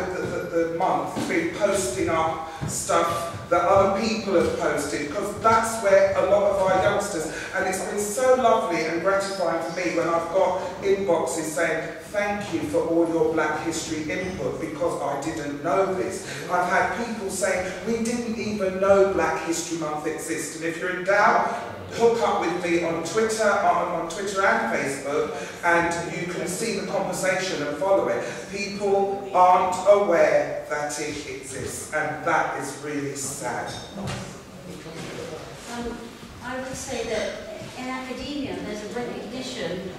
the month been posting up stuff that other people have posted, because that's where a lot of our youngsters, and it's been so lovely and gratifying for me when I've got inboxes saying, thank you for all your Black history input because I didn't know this. I've had people saying, we didn't even know Black History Month existed. And if you're in doubt, hook up with me on Twitter, on Twitter and Facebook, and you can see the conversation and follow it. People aren't aware that it exists, and that is really sad. I would say that in academia there's a recognition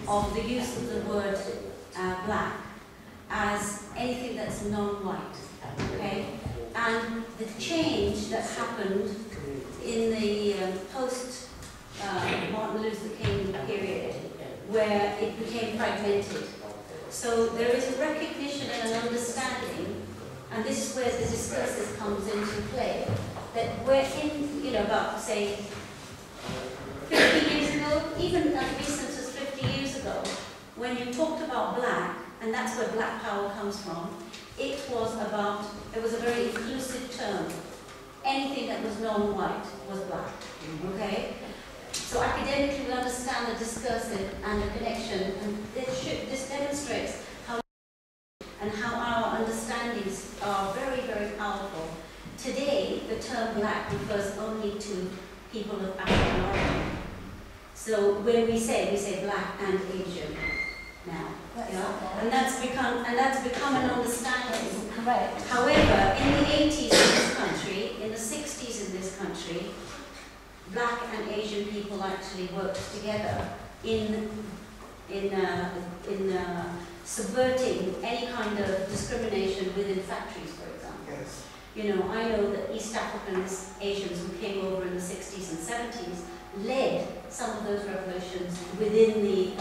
of the use of the word black as anything that's non-white, okay? And the change that happened in the post-Martin Luther King period, where it became fragmented. So there is a recognition and an understanding, and this is where the discursive comes into play, that we're in, you know, about, say, 50 years ago, even as recent as 50 years ago, when you talked about black, and that's where black power comes from, it was a very inclusive term. Anything that was non-white was black, okay? So academically we understand the discursive and the connection, and this demonstrates how our understandings are very, very powerful. Today, the term black refers only to people of African origin. So when we say black and Asian now, and that's become an understanding. Correct. However, in the 80s in this country, in the 60s in this country, black and Asian people actually worked together in subverting any kind of discrimination within factories, for example. Yes. You know, I know that East Africans, Asians who came over in the 60s and 70s led some of those revolutions within the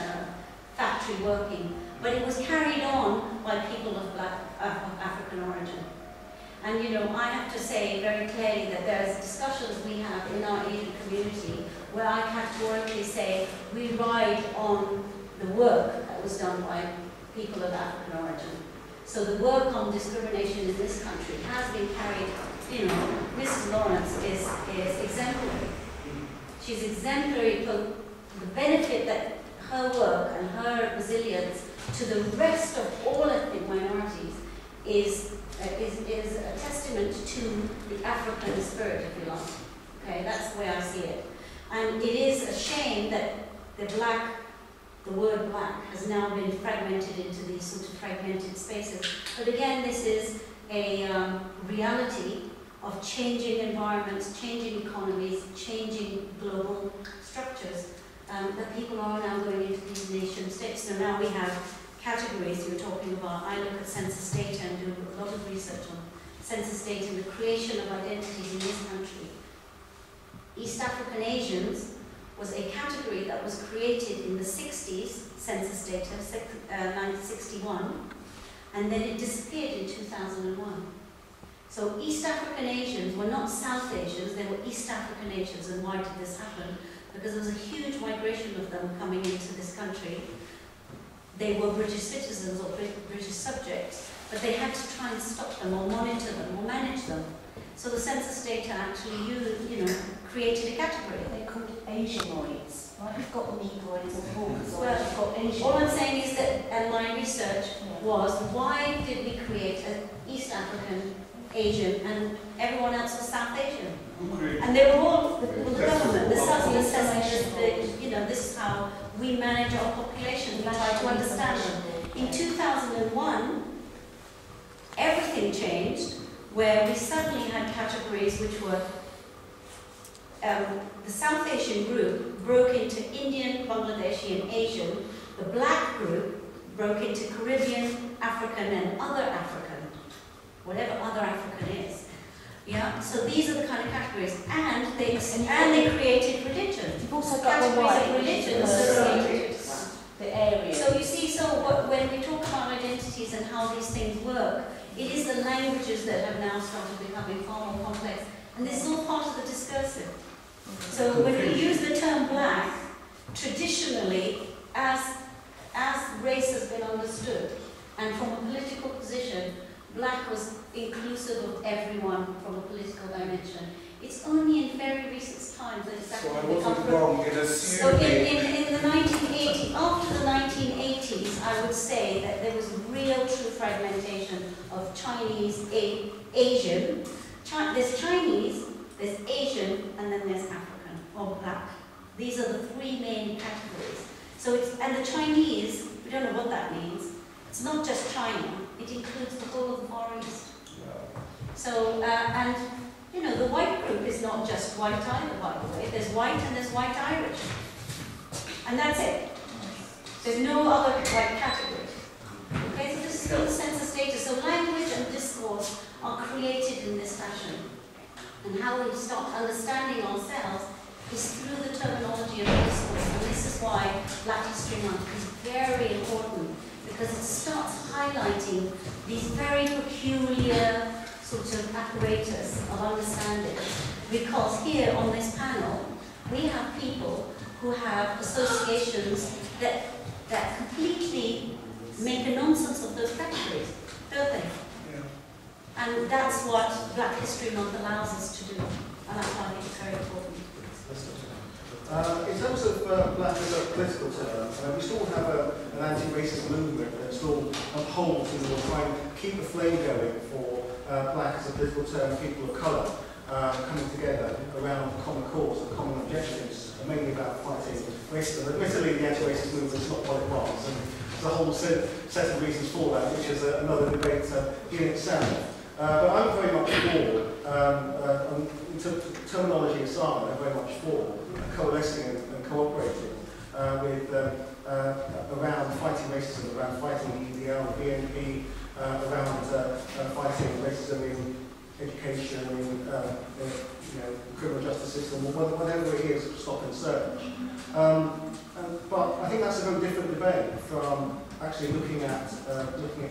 factory working, but it was carried on by people of African origin. And you know, I have to say very clearly that there's discussions we have in our Asian community where I categorically say we ride on the work that was done by people of African origin. So the work on discrimination in this country has been carried, you know, Mrs. Lawrence is exemplary. She's exemplary for the benefit that her work and her resilience to the rest of all ethnic minorities is a testament to the African spirit, if you like. Okay, that's the way I see it. And it is a shame that the word black has now been fragmented into these sort of fragmented spaces. But again, this is a reality of changing environments, changing economies, changing global structures, that people are now going into these nation states. So now we have categories you were talking about. I look at census data and do a lot of research on census data and the creation of identities in this country. East African Asians was a category that was created in the 60s, census data, 1961, and then it disappeared in 2001. So East African Asians were not South Asians, they were East African Asians. And why did this happen? Because there was a huge migration of them coming into this country. They were British citizens or British subjects, but they had to try and stop them or monitor them or manage them. So the census data actually, created a category. They're called Asianoids. Right? We've got the Negroids and Hawks. Well, we've got Asianoids. All I'm saying is that, and my research was, why did we create an East African, Asian, and everyone else was South Asian? And they were all the government, the census, this is how we manage our population. We try to understand them. In 2001, everything changed, where we suddenly had categories which were the South Asian group broke into Indian, Bangladeshi, and Asian. The black group broke into Caribbean, African, and other African, whatever other African is. Yeah, so these are the kind of categories, and they created religion. You've also got categories the white of religion associated associated. the area. So you see, when we talk about identity communities and how these things work. It is the languages that have now started becoming far more complex. And this is all part of the discursive. So when we use the term black, traditionally, as race has been understood, and from a political position, black was inclusive of everyone from a political dimension. It's only in very recent times that it's actually So I become... wasn't wrong in So assuming... in the 1980s, after the 1980s, I would say that there was real true fragmentation of Chinese, Asian. There's Chinese, there's Asian, and then there's African or black. These are the three main categories. So it's, and the Chinese, we don't know what that means. It's not just China, it includes the whole of the Far East. So, and you know, the white group is not just white either, by the way. There's white and there's white Irish. And that's it. There's no other white category. Okay, so this is the census data. So language and discourse are created in this fashion. And how we start understanding ourselves is through the terminology of discourse. And this is why Black History Month is very important, because it starts highlighting these very peculiar sort of apparatus of understanding. Because here on this panel, we have people who have associations that completely make a nonsense of those categories, don't they? Yeah. And that's what Black History Month allows us to do. And that's why I think it's very important. In terms of black as a political term, we still have an anti-racist movement that still upholds and will try and keep the flame going for black as a political term, people of colour coming together around a common cause and common objectives, mainly about fighting racism. Admittedly, the anti-racist movement is not what it was, and there's a whole set of reasons for that, which is another debate in itself. But I'm very much for, terminology aside, I'm very much for coalescing and cooperating with around fighting racism, around fighting the EDL, BNP, around fighting racism in education, in criminal justice system, whatever it is, stop and search. But I think that's a very different debate from actually looking at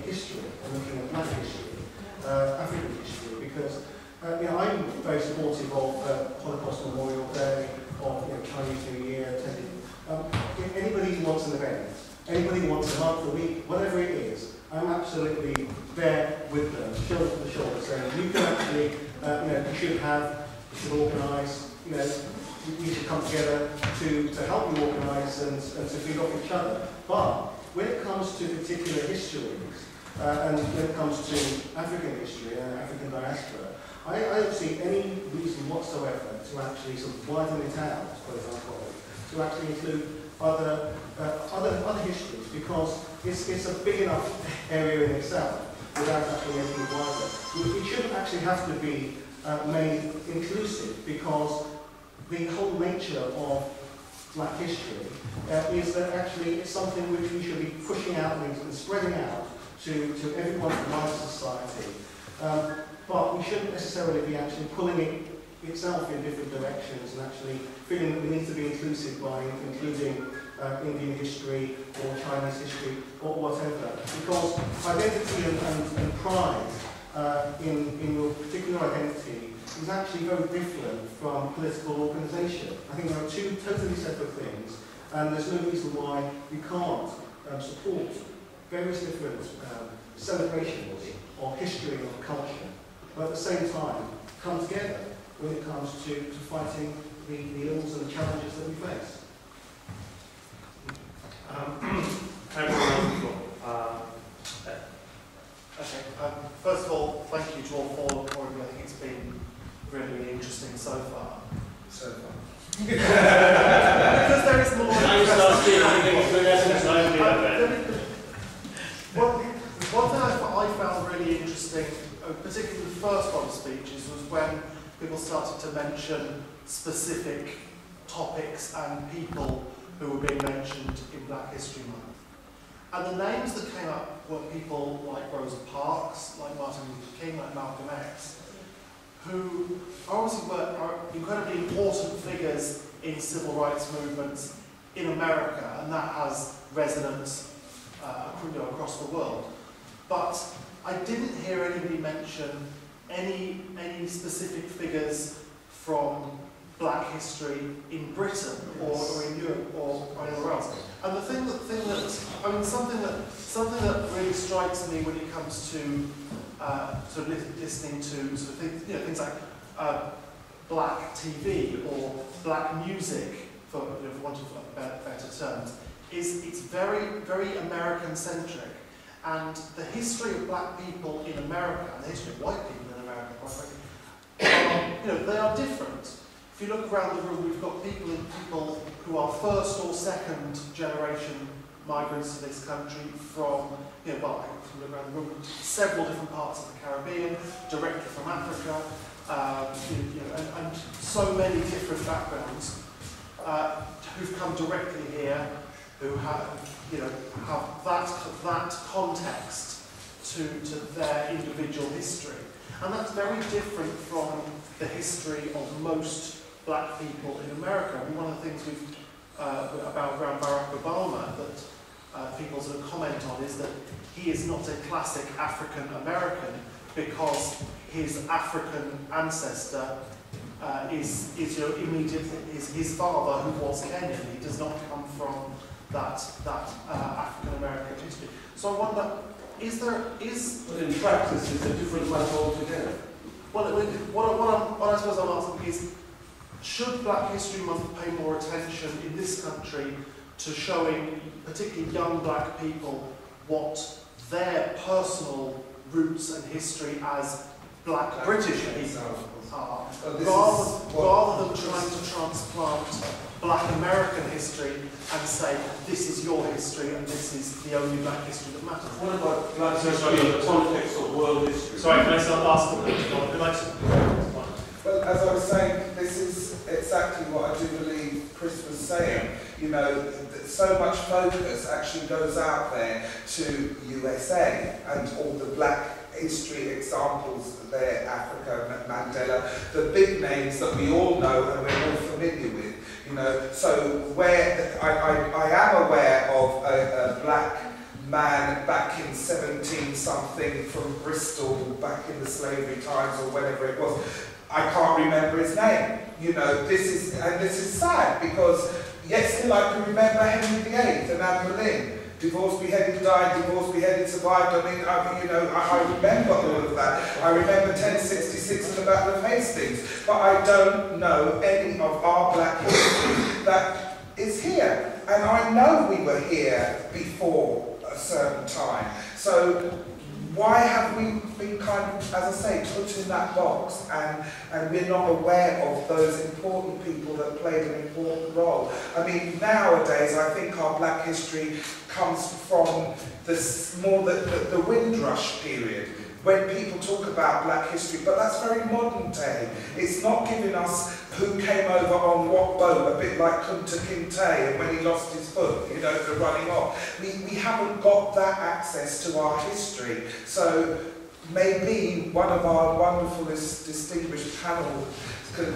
history and looking at black history, African history, because I'm very supportive of Holocaust Memorial Day, of Chinese New Year. If anybody wants an event, anybody wants a month, a week, whatever it is, I'm absolutely there with them, shoulder to shoulder, saying you can actually, you should organise, we should come together to help you organise and to feed off each other. But when it comes to particular histories, and when it comes to African history and African diaspora, I don't see any reason whatsoever to actually sort of widen it out, for example, to actually include other histories, because it's a big enough area in itself without actually making it wider. It shouldn't actually have to be made inclusive, because the whole nature of black history is that actually it's something which we should be pushing out and spreading out to everyone in wider society. But we shouldn't necessarily be actually pulling it itself in different directions and actually feeling that we need to be inclusive by including Indian history or Chinese history or whatever. Because identity and pride in your particular identity is actually very different from political organisation. I think there are two totally separate things, and there's no reason why we can't support various different celebrations or history or culture, but at the same time come together when it comes to fighting the ills and the challenges that we face. First of all, thank you to all four of you. I think it's been really interesting so far. Because there is more. One thing I found really interesting, particularly the first one of speeches, was when people started to mention specific topics and people who were being mentioned in Black History Month. And the names that came up were people like Rosa Parks, like Martin Luther King, like Malcolm X, who obviously are incredibly important figures in civil rights movements in America, and that has resonance across the world. but I didn't hear anybody mention any specific figures from black history in Britain or in Europe or anywhere else. And the thing that I mean, something that really strikes me when it comes to sort of listening to sort of things, you know, things like black TV or black music, for want of better terms, is it's very, very American centric. And the history of black people in America and the history of white people in America, quite frankly, you know, they are different. If you look around the room, we've got people who are first or second generation migrants to this country from, you know, well, if you look around the room, several different parts of the Caribbean, directly from Africa, you know, and so many different backgrounds who've come directly here, who have, you know, have that context to their individual history. And that's very different from the history of most black people in America. I mean, one of the things we've about around Barack Obama that people sort of comment on is that he is not a classic African American because his African ancestor is you know, immediately his father, who was Kenyan. He does not come from that African American history. So I wonder, But in practice, it's a different matter altogether. Well, what I suppose I'm asking is, should Black History Month pay more attention in this country to showing particularly young black people what their personal roots and history as black British people are, rather than trying to transplant black American history and say, this is your history and this is the only black history that matters? What about black history in the context of world history? Sorry, can I start asking them? Well, as I was saying, this is exactly what I do believe Chris was saying. You know, so much focus actually goes out there to USA and all the black history examples there, Africa, Mandela, the big names that we all know and we're all familiar with. You know, so where I am aware of a black man back in 17-something from Bristol, back in the slavery times or whenever it was. I can't remember his name. You know, this is sad because yet still I can remember Henry VIII and Anne Boleyn. Divorced, beheaded, died, divorced, beheaded, survived. I mean, I remember all of that. I remember 1066 and the Battle of Hastings. But I don't know any of our black history that is here. And I know we were here before a certain time. So why have we been kind of, as I say, put in that box and we're not aware of those important people that played an important role? I mean, nowadays I think our black history comes from the Windrush period, when people talk about black history, but that's very modern day. It's not giving us who came over on what boat, a bit like Kunta Kinte, and when he lost his foot, you know, for running off. We haven't got that access to our history. So maybe one of our wonderful, distinguished panel could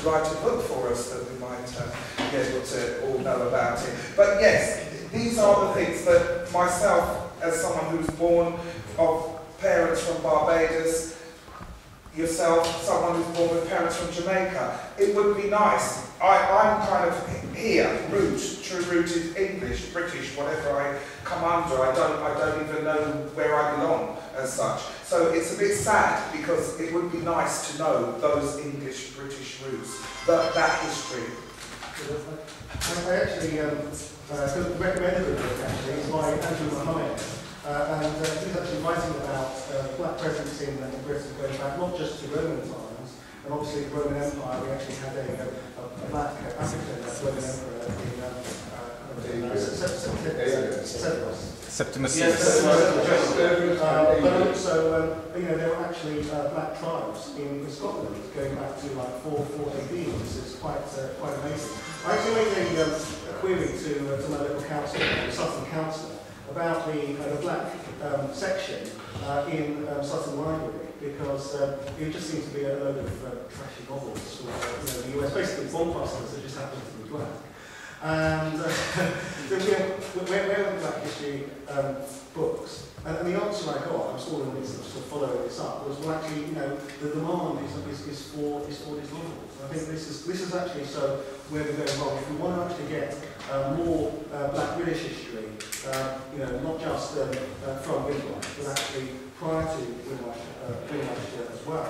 write a book for us that we might be able to all know about it. But yes, these are the things that myself, as someone who's born of parents from Barbados, yourself, someone who's born with parents from Jamaica, it would be nice. I'm kind of here, true-rooted English, British, whatever I come under. I don't even know where I belong as such. So it's a bit sad because it would be nice to know those English, British roots, that history. I actually recommended a book, actually. It's by Andrew Mohammed. And he's actually writing about black presence in Britain going back not just to Roman times, and obviously the Roman Empire, we actually had a black African Roman emperor in Septimus. Yes, but also, you know, there were actually black tribes in Scotland going back to like 440 AD, which is quite amazing. I actually made a query to my local council, Sutton Council, about the black section in Sutton Library, because it just seems to be a load of trashy novels from the US, basically bombasters that just happen to be black. And so where are the Black History books? And the answer I got, I'm sort of following this up, was well, actually, you know, the demand is for these novels. I think this is actually so where we're going wrong. If we want to actually get more Black British history, you know, not just from Whitwash, but actually prior to Whitwash as well.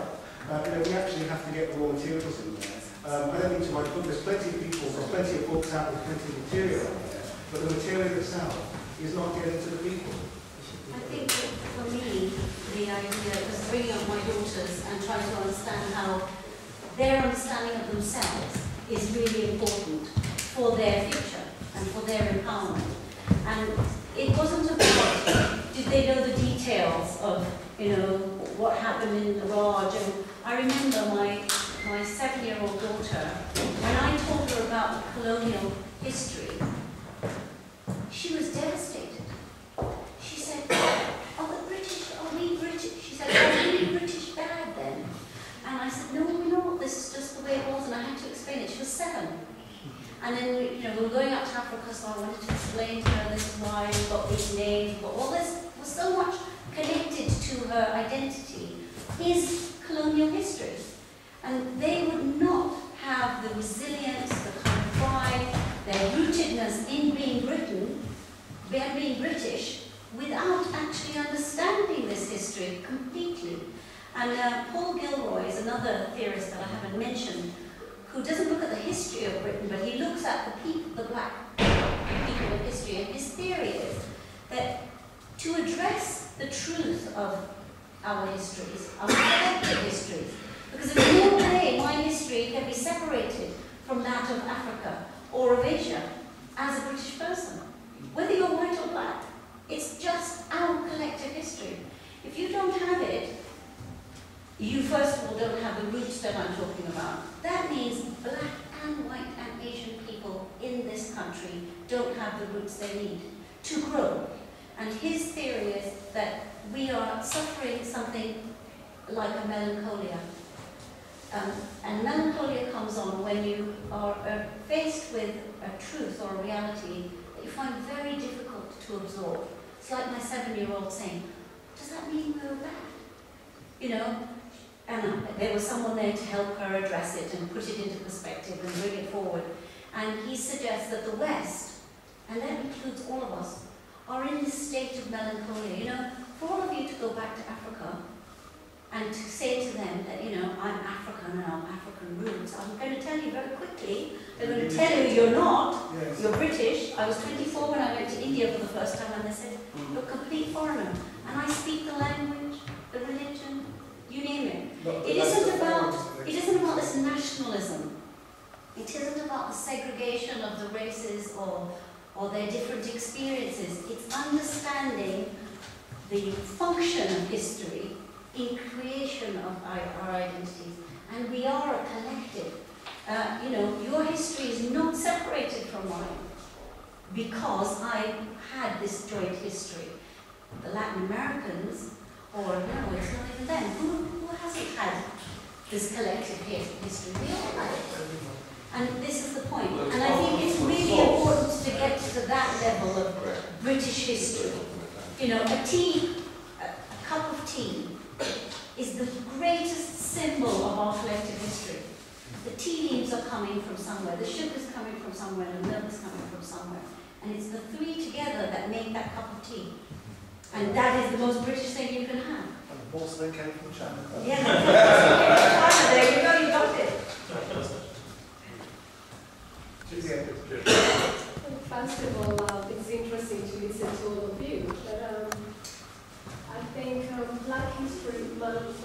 You know, we actually have to get the raw materials in there. I don't need to write a book. There's plenty of people, there's plenty of books out, there's plenty of material out there, but the material itself is not getting to the people. I think that for me, the idea was bringing up my daughters and trying to understand how their understanding of themselves is really important for their future and for their empowerment. And it wasn't about, did they know the details of, you know, what happened in the Raj. And I remember my 7-year-old daughter, when I told her about colonial history, she was devastated. She said, "Are the British, are we British?" She said, "Are we British bad then?" And I said, "No, we're not. This is just the way it was." And I had to explain it. She was 7. And then we were going out to Africa, so I wanted to explain to her this is why we got these names. But all this was so much connected to her identity is colonial history. And they would not have the resilience, the kind of pride, their rootedness in being being British, without actually understanding this history completely. And Paul Gilroy is another theorist that I haven't mentioned, who doesn't look at the history of Britain, but he looks at the black people of history. And his theory is that to address the truth of our histories, our collective histories, because in no way my history can be separated from that of Africa or of Asia as a British person, whether you're white or black. It's just our collective history. If you don't have it, you first of all don't have the roots that I'm talking about. That means black and white and Asian people in this country don't have the roots they need to grow. And his theory is that we are suffering something like a melancholia. And melancholia comes on when you are faced with a truth or a reality that you find very difficult to absorb. It's like my 7-year-old saying, "Does that mean we're bad?" You know, and there was someone there to help her address it and put it into perspective and bring it forward. And he suggests that the West, and that includes all of us, are in this state of melancholia. You know, for all of you to go back to Africa and to say to them that, you know, I'm African and I'm African roots, I'm going to tell you very quickly, they're going to tell you you're not, Yes. you're British. I was 24 when I went to India for the first time, and they said, "You're a complete foreigner." And I speak the language, the religion, you name it. It isn't about this nationalism. It isn't about the segregation of the races or their different experiences. It's understanding the function of history in creation of our identities. And we are a collective. You know, your history is not separated from mine because I had this joint history. The Latin Americans, or no, it's not even them. Who hasn't had this collective history? We all have it. And this is the point. And I think it's really important to get to that level of British history. You know, a cup of tea is the greatest symbol of our collective history. The tea leaves are coming from somewhere, the sugar's coming from somewhere, the milk's coming from somewhere. And it's the three together that make that cup of tea. And that is the most British thing you can have. And the porcelain came from China. Yeah, there you go, you got it. First of all, it's interesting to listen to all of you, but I think Black History Month,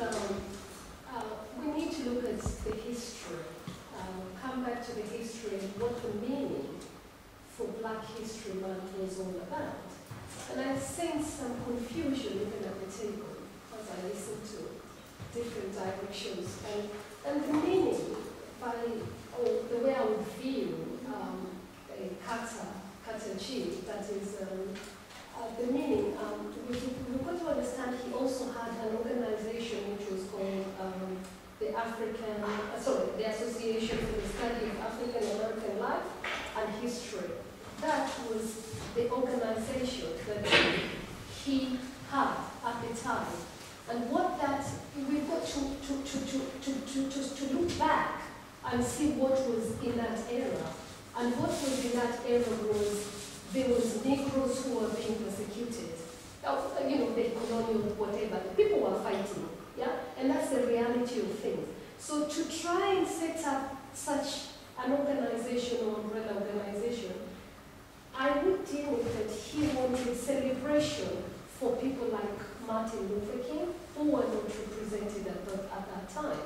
we need to look at the history, come back to the history and what the meaning for Black History Month was all about. And I sense some confusion even at the table as I listen to different directions. And the meaning, or the way I would view a Kata chief, that is the meaning, we've got to understand he also had an organization which was called the Association for the Study of African American Life, and history. That was the organization that he had at the time. And what that, we've got to look back and see what was in that era. And what was in that era was, there was Negroes who were being persecuted. You know, the colonial whatever, people were fighting, yeah? And that's the reality of things. So to try and set up such an organization or umbrella organization, I would deal with that he wanted celebration for people like Martin Luther King, who were not represented at that time.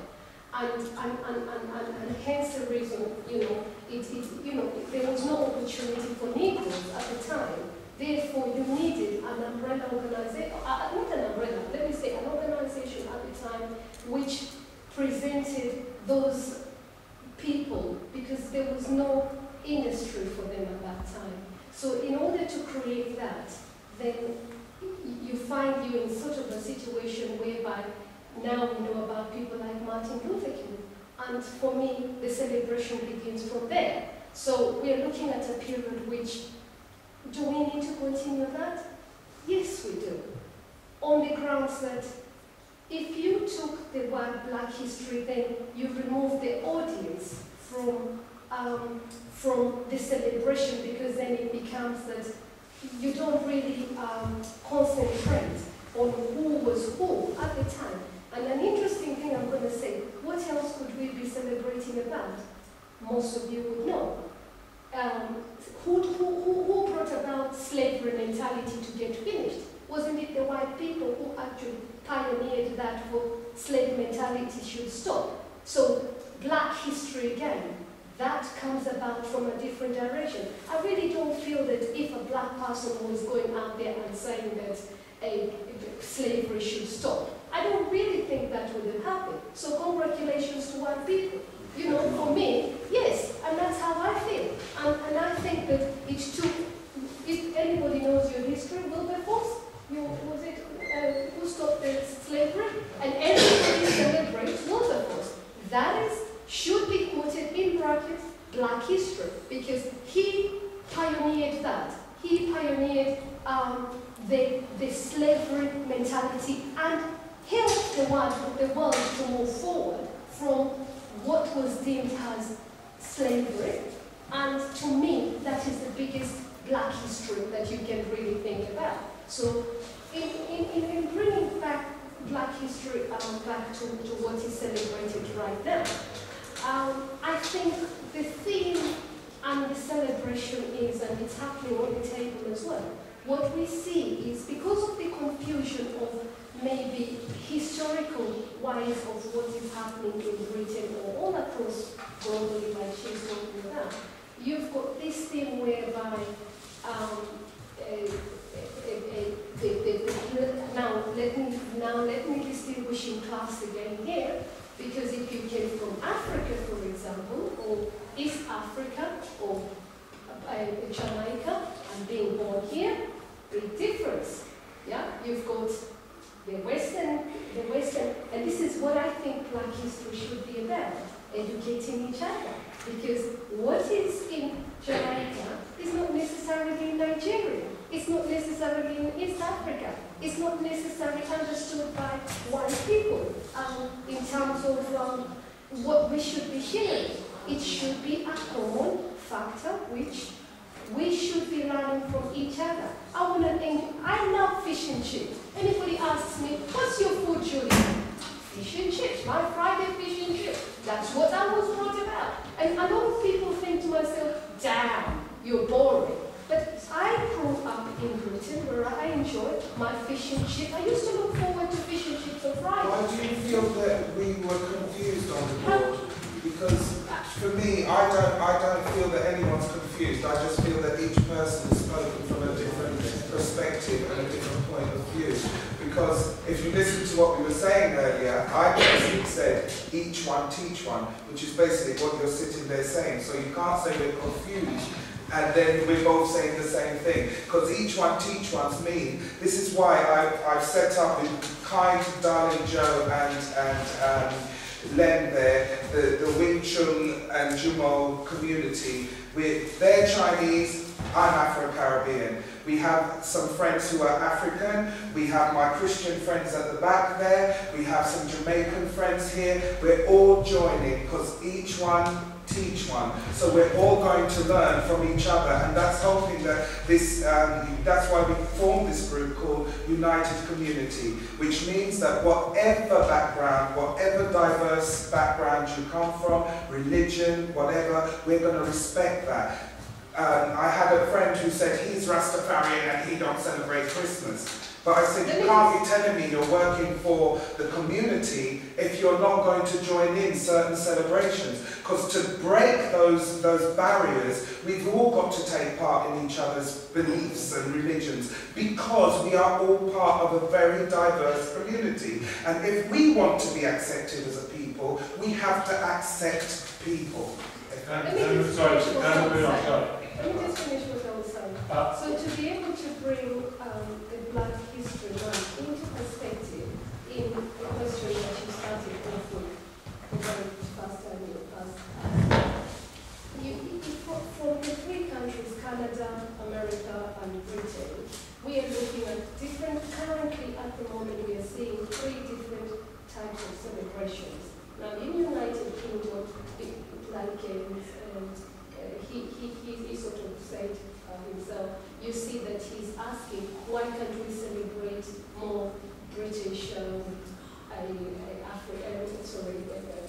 And hence the reason, you know, there was no opportunity for Negroes at the time. Therefore, you needed an umbrella organization, not an umbrella, let me say an organization at the time which presented those people, because there was no industry for them at that time. So in order to create that, then you find you in sort of a situation whereby now we know about people like Martin Luther King. And for me, the celebration begins from there. So we are looking at a period which, do we need to continue that? Yes, we do. On the grounds that if you took the word Black history, then you remove the audience from the celebration, because then it becomes that you don't really concentrate on who was who at the time. And an interesting thing I'm going to say, what else could we be celebrating about? Most of you would know. Who brought about slavery mentality to get finished? Wasn't it the white people who actually pioneered that for slave mentality should stop? So Black history again, that comes about from a different direction. I really don't feel that if a Black person was going out there and saying that slavery should stop, I don't really think that would have happened. So congratulations to white people. You know, for me, yes, and that's how I feel. And I think that it took, if anybody knows your history, Wilberforce, was it, who stopped the slavery? And everybody celebrates Wilberforce. That should be quoted in brackets, Black history, because he pioneered that. He pioneered the slavery mentality and helped the world to move forward from what was deemed as slavery. And to me, that is the biggest Black history that you can really think about. So in bringing back Black history back to what is celebrated right now, I think the theme and the celebration is, and it's happening on the table as well, what we see is, because of the confusion of maybe historical wise of what is happening in Britain or all across globally, like she's talking about, you've got this thing whereby now let me distinguish in class again here, because if you came from Africa, for example, or East Africa, or Jamaica, and being born here, big difference. Yeah, you've got the Western, and this is what I think Black history should be about, educating each other. Because what is in Jamaica is not necessarily in Nigeria. It's not necessarily in East Africa. It's not necessarily understood by white people in terms of what we should be hearing. It should be a common factor which we should be learning from each other. I love fish and chips. Anybody asks me, what's your food, Julie? Fish and chips, my Friday fish and chips. That's what I was brought about. And a lot of people think to myself, damn, you're boring. But I grew up in Britain where I enjoyed my fish and chips. I used to look forward to fish and chips on Friday. Why do you feel that we were confused on the board? Because for me, I don't feel that anyone's confused. I just feel that each person is spoken from a different perspective and a different point of view. Because if you listen to what we were saying earlier, I basically said, each one teach one, which is basically what you're sitting there saying. So you can't say we're confused and then we're both saying the same thing. Because each one teach one's mean. This is why I've set up with Kind, Darling Joe and Len there, the Wing Chun and Jumo community. They're Chinese, I'm Afro-Caribbean. We have some friends who are African. We have my Christian friends at the back there. We have some Jamaican friends here. We're all joining because each one teach one. So we're all going to learn from each other, and that's hoping that this, that's why we formed this group called United Community, which means that whatever background, whatever diverse background you come from, religion, whatever, we're going to respect that. I had a friend who said he's Rastafarian and he don't celebrate Christmas. But I said, you can't be telling me you're working for the community if you're not going to join in certain celebrations. Because to break those barriers, we've all got to take part in each other's beliefs and religions, because we are all part of a very diverse community. And if we want to be accepted as a people, we have to accept people. Let me just finish what I was saying. So to be able to bring the Black History Month into perspective in the question that you started off with, the very first time you asked, from the three countries, Canada, America, and Britain, we are looking at different, currently at the moment we are seeing three different types of celebrations. Now in the United Kingdom, like he sort of said himself, you see that he's asking why can't we celebrate more British,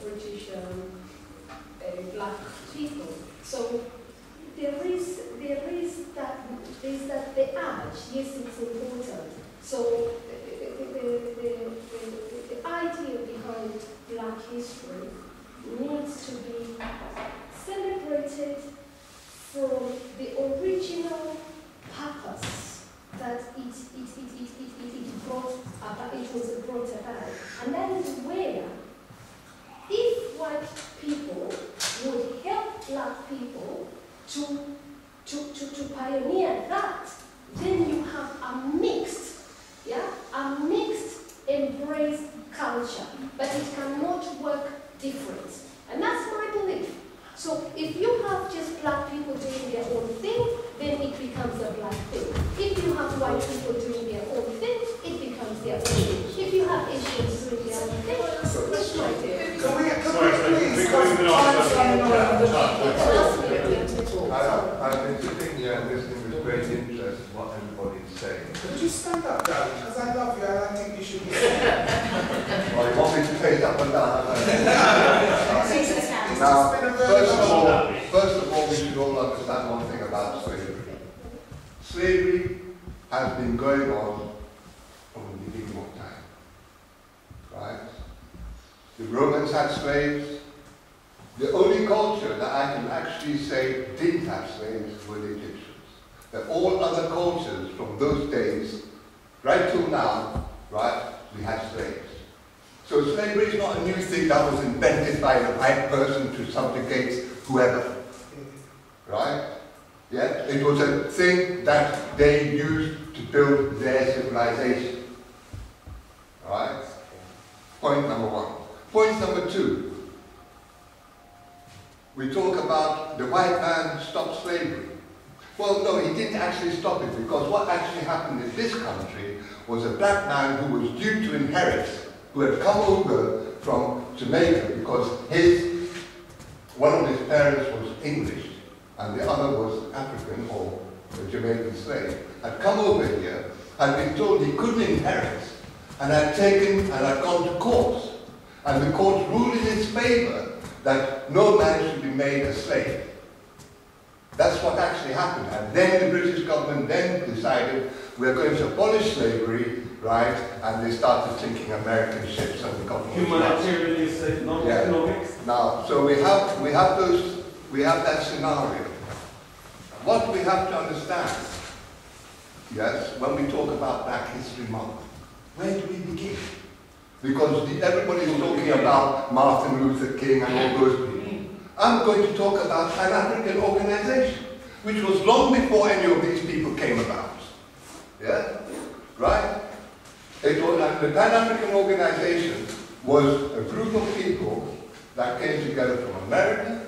British black people. So there's that the urge, yes, it's important. So the idea behind Black history needs to be celebrated from the original purpose that it was brought about. And that is where, if white people would help black people to pioneer that, then you have a mixed embraced culture, but it cannot work different. And that's my belief. So if you have just black people doing their own thing, then it becomes a black thing. If you have white people doing their own thing, it becomes their own thing. If you have Asians doing their own thing, that's my thing. I've been sitting here and listening with great interest to what everybody's saying. Could you stand up, darling? Because I love you and I think you should be standing. Well, you want me to face up and down? Now, first of all, we should all understand one thing about slavery. Slavery has been going on from the beginning of time. Right? The Romans had slaves. The only culture that I can actually say didn't have slaves were the Egyptians. But all other cultures from those days, right till now, right, we had slaves. So slavery is not a new thing that was invented by a white person to subjugate whoever. Right? Yeah? It was a thing that they used to build their civilization. Right? Point number one. Point number two. We talk about the white man stopped slavery. Well, no, he didn't actually stop it, because what actually happened in this country was a black man who was due to inherit, who had come over from Jamaica because one of his parents was English and the other was African or a Jamaican slave, had come over here, had been told he couldn't inherit, and had gone to court. And the court ruled in his favor that no man should be made a slave. That's what actually happened. And then the British government then decided we're going to abolish slavery, right? And they started sinking American ships and the government. Humanitarian, not economics. Now, so we have that scenario. What we have to understand, yes, when we talk about Black History Month, where do we begin? Because everybody is talking about Martin Luther King and all those people. I'm going to talk about Pan-African organization, which was long before any of these people came about. Yeah? Right? It was, the Pan-African organization was a group of people that came together from America,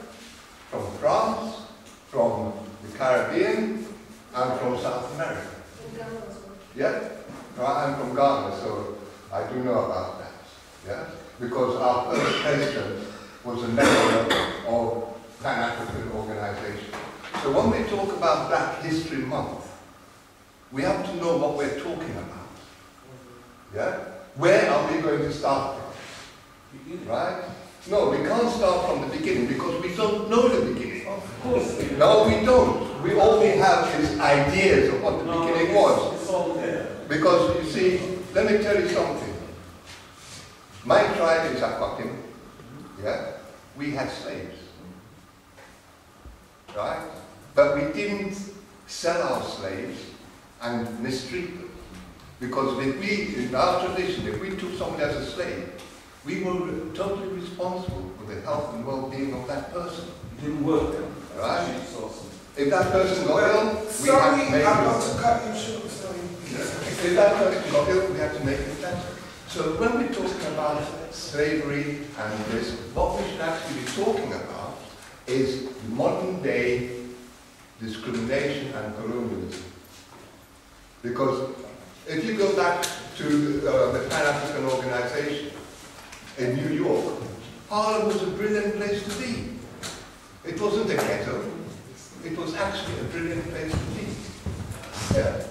from France, from the Caribbean, and from South America. Yeah? Right, I'm from Ghana, so I do know about that. Yeah? Because our first president was a member of Pan-African organization. So when we talk about Black History Month, we have to know what we're talking about. Yeah? Where are we going to start from? Right? No, we can't start from the beginning because we don't know the beginning. Of course. No, we don't. We all we have is ideas of what the beginning was. It's all there. Because you see, let me tell you something. My tribe is Akwatim. Yeah? We had slaves. Right? But we didn't sell our slaves and mistreat them. Because if we, in our tradition, if we took somebody as a slave, we were totally responsible for the health and well-being of that person. It didn't work then. Right? If that person got ill, we Sorry, had to make I'm it. not to cut you short, sorry. If that person got ill, we had to make it better. So when we're talking about slavery and this, what we should actually be talking about is modern day discrimination and colonialism. Because if you go back to the Pan-African organization in New York, Harlem was a brilliant place to be. It wasn't a ghetto. It was actually a brilliant place to be. Yeah.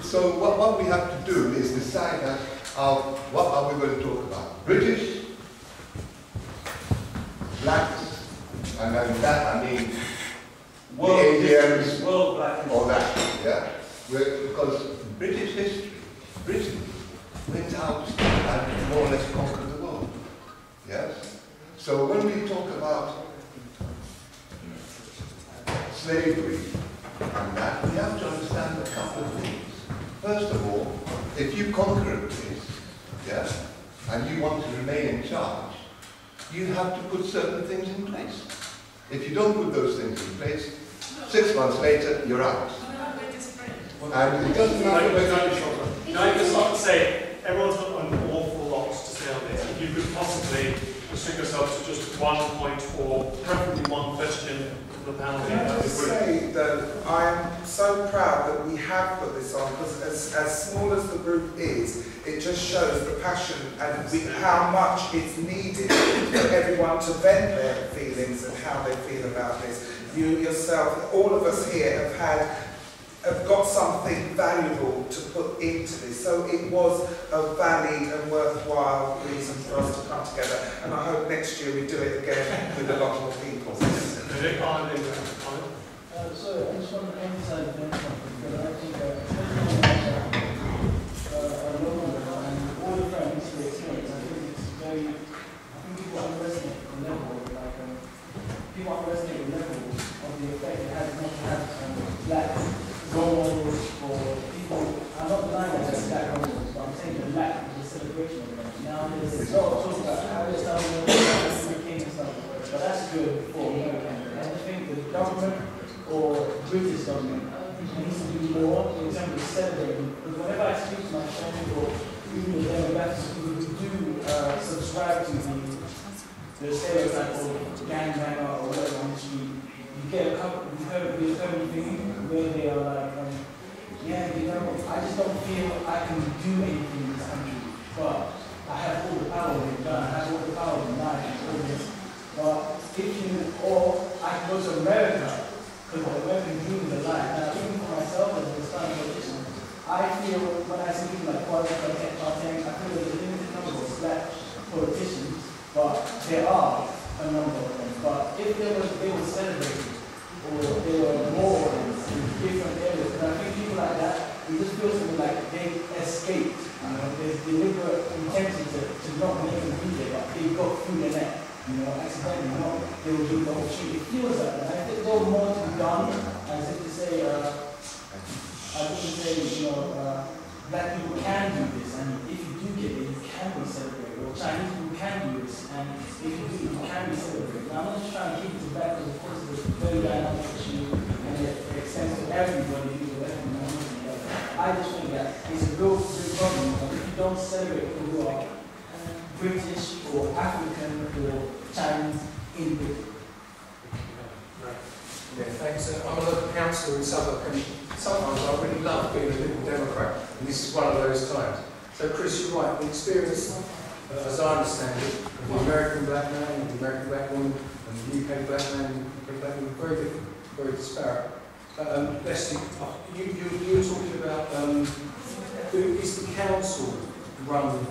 So what we have to do is decide that what are we going to talk about? British, blacks, and then that I mean World the Asians, World Black History. all that. Yeah. Because British history, Britain went out and more or less conquered the world. Yes? So when we talk about slavery and that, we have to understand a couple of things. First of all, if you conquer a place, yeah, and you want to remain in charge, you have to put certain things in place. If you don't put those things in place, 6 months later, you're out. And it doesn't matter whether Can I just like to say, everyone's got an awful lot to say on this. If you could possibly restrict yourself to just 1 point or preferably 1 question for the panel. Can I just say that I am so proud that we have put this on, because as small as the group is, it just shows the passion and how much it's needed for everyone to vent their feelings and how they feel about this. You yourself, all of us here have got something valuable to put into this. So it was a valid and worthwhile reason for us to come together. And I hope next year we do it again with a lot more people. So I just want to emphasize something, because I think and all the friends history experience, I think it's very, I think people underestimate the level, people underestimate the level of the effect it has not to have black role models for people. I'm not denying that there's black role models, but I'm saying the lack of the celebration of them. Now there's a lot of talk about how there's the king and stuff, but that's good for American. And I think the government or British government needs to do more in terms of celebrating. Because whenever I speak to my friends or even the demographics who do subscribe to the stereotype of gangbanger or whatever on the street, you get a couple, we've heard of thing where they are like, yeah, you know, I just don't feel I can do anything in this country, but I have all the power of it, I have all the power of the knife and all this. But if you, or I can go to America, because the American dream is alive. Now, even for myself as a Spanish politician, I feel when I see people like Pauline Pearce, I feel there's a limited number of black politicians, but there are a number of them. But if they were celebrated, or there were more in different areas, and I think people like that, it just feels to me like they escaped. You know, there's deliberate intention to not make them be there, but they got through the net. You know, accidentally, they will do the whole street. It feels like that. I think there was more to be done, as if to say, black people can do this, and if you do get it, you can be celebrated. Or Chinese people can do this, and if you do, you can be celebrated. Now, I'm not just trying to keep it back, because of course it's a very dynamic issue, and it extends to everybody who's a Western. I just think that it's a real problem. don't celebrate people who are British or African or Chinese in Britain. Yeah, thanks. I'm a local councillor in Southwark, and sometimes I really love being a Liberal Democrat, and this is one of those times. So, Chris, you're right. The experience, as I understand it, of the American black man and the American black woman and the UK black man and the UK black woman, very different, very disparate. Leslie, you were talking about is the council run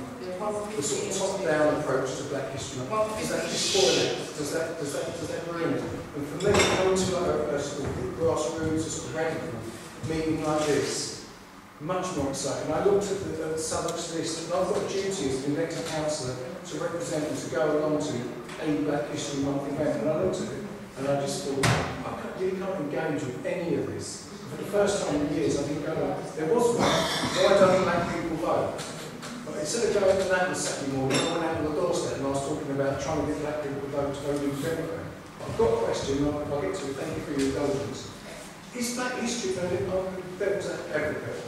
the sort of top-down approach to Black History Month? Does that destroy it? Does that ruin it? And for me, coming to a sort of grassroots, a sort of radical meeting like this, much more exciting. I looked at the Southwark's list, and I've got a duty as an elected councillor to represent and to go along to a Black History Month event. And I looked at it, and I just thought, I really can't engage with any of this. For the first time in years, I didn't go, there was one, why don't black people vote? But instead of going to that on Saturday morning, I went out on the doorstep and I was talking about trying to get black people to vote in Democrat. I've got a question, I'll get to it, thank you for your indulgence. Is Black History Month, devil's advocate,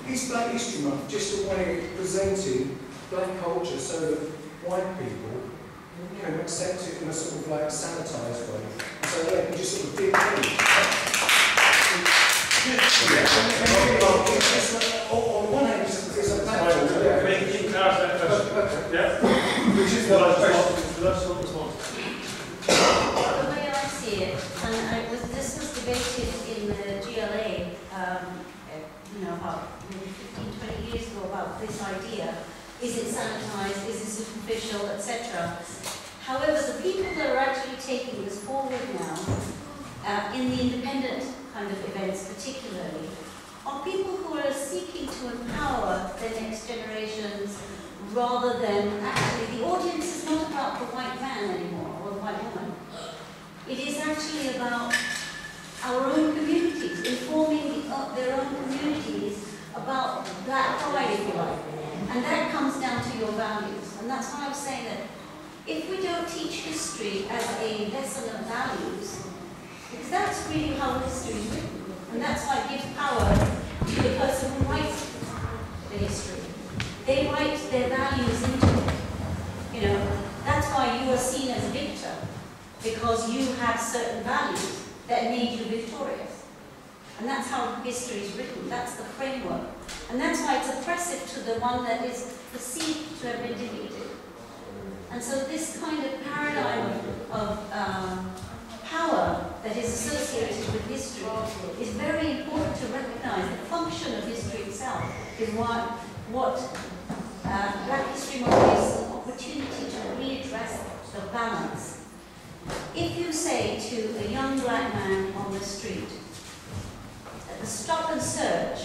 is Black History Month just a way of presenting black culture so that white people can accept it in a sort of like sanitised way? So they can just sort of dig in. On one hand, it's a platform. Yeah. Which is what I respond. The way I see it, and this was debated in the GLA, about maybe 15, 20 years ago about this idea. Is it sanitized? Is it superficial, etc.? However, the people that are actually taking this forward now, in the independent kind of events particularly, are people who are seeking to empower the next generations rather than actually, the audience is not about the white man anymore or the white woman. It is actually about our own communities, informing their own communities about that pride, if you like. And that comes down to your values. And that's why I was saying that if we don't teach history as a lesson of values, because that's really how history is written. And that's why it gives power to the person who writes the history. They write their values into it. That's why you are seen as a victor, because you have certain values that made you victorious. And that's how history is written. That's the framework. And that's why it's oppressive to the one that is perceived to have been defeated. And so this kind of paradigm of power that is associated with history is very important to recognize. The function of history itself is what Black History Month is an opportunity to readdress the balance. If you say to a young black man on the street that the stop and search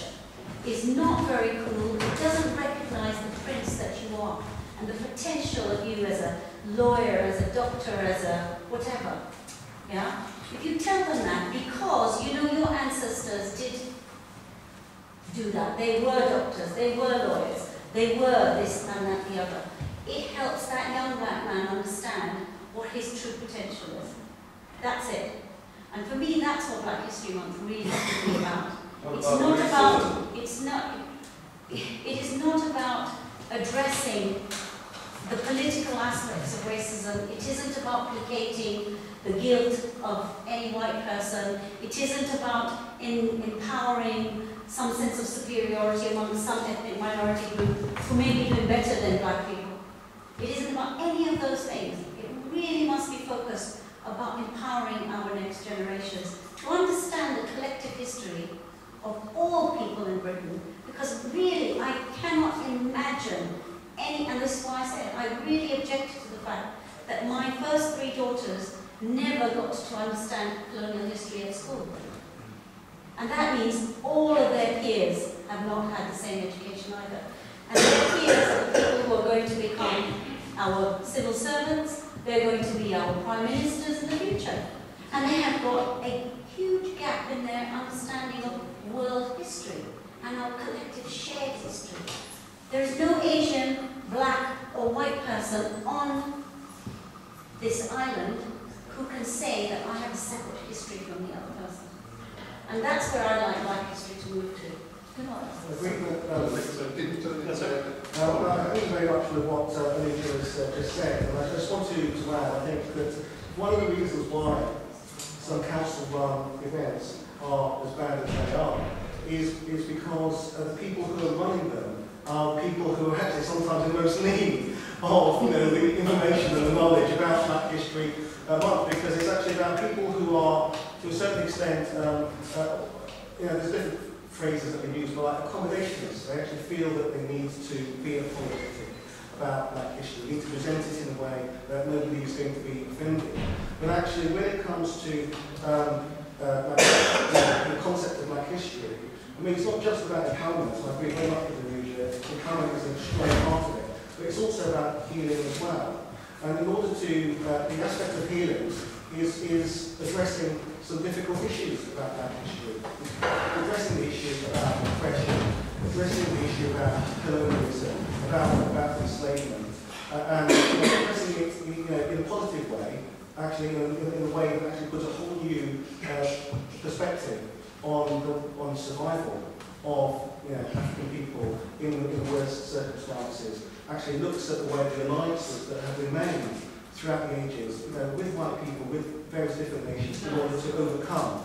is not very cool, it doesn't recognize the prince that you are and the potential of you as a lawyer, as a doctor, as a whatever. Yeah? If you tell them that, because you know your ancestors did do that, they were doctors, they were lawyers, they were this and that, the other, it helps that young black man understand what his true potential is. That's it. And for me, that's what Black History Month really should be about. It is not about addressing the political aspects of racism. It isn't about placating the guilt of any white person. It isn't about empowering some sense of superiority among some ethnic minority group who may be doing better than black people. It isn't about any of those things. It really must be focused about empowering our next generations to understand the collective history of all people in Britain, because really I cannot imagine any, and this is why I said I really objected to the fact that my first 3 daughters never got to understand colonial history at school. And that means all of their peers have not had the same education either. And their peers are the people who are going to become our civil servants, they're going to be our prime ministers in the future. And they have got a huge gap in their understanding of world history and our collective shared history. There is no Asian, black or white person on this island who can say that I have a separate history from the other person. And that's where I'd like Black history to move to. Can I? Agreement. Well, I agree very much with what Alicia has just said, and I just want to add, I think that one of the reasons why some council-run events are as bad as they are is because the people who are running them are people who are actually sometimes in most need of the information and the knowledge about Black History Month, because it's actually about people who are, to a certain extent, there's different phrases that we use, but like accommodationists. They actually feel that they need to be apologetic about Black history. They need to present it in a way that nobody is going to be offended. But actually, when it comes to the concept of Black history, I mean, it's not just about empowerment. I agree very much with Anuja. Empowerment is a strong part of it, but it's also about healing as well. And in order to, the aspect of healing is addressing some difficult issues about Black history, addressing the issues about oppression, addressing the issue about colonialism, about enslavement, and addressing it in a positive way, actually in a way that actually puts a whole new perspective on survival of African people in the worst circumstances. Actually looks at the way the alliances that have remained throughout the ages, with white people, with various different nations, in order to overcome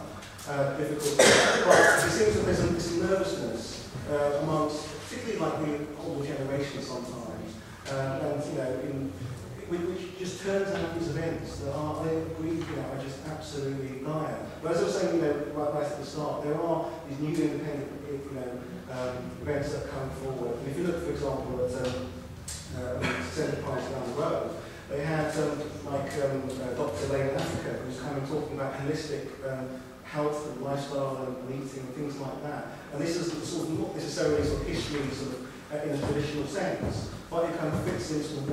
difficulties. But it seems that there's this nervousness amongst, particularly like the older generation sometimes, which just turns out these events that are, I agree, are just absolutely dire. But as I was saying, right at the start, there are these new independent, events that come forward. And if you look, for example, at Centre Prize down the road, they had Dr. Lane Africa, who's coming talking about holistic health and lifestyle and eating and things like that. And this is sort of not necessarily sort of history in a traditional sense, but it kind of fits into the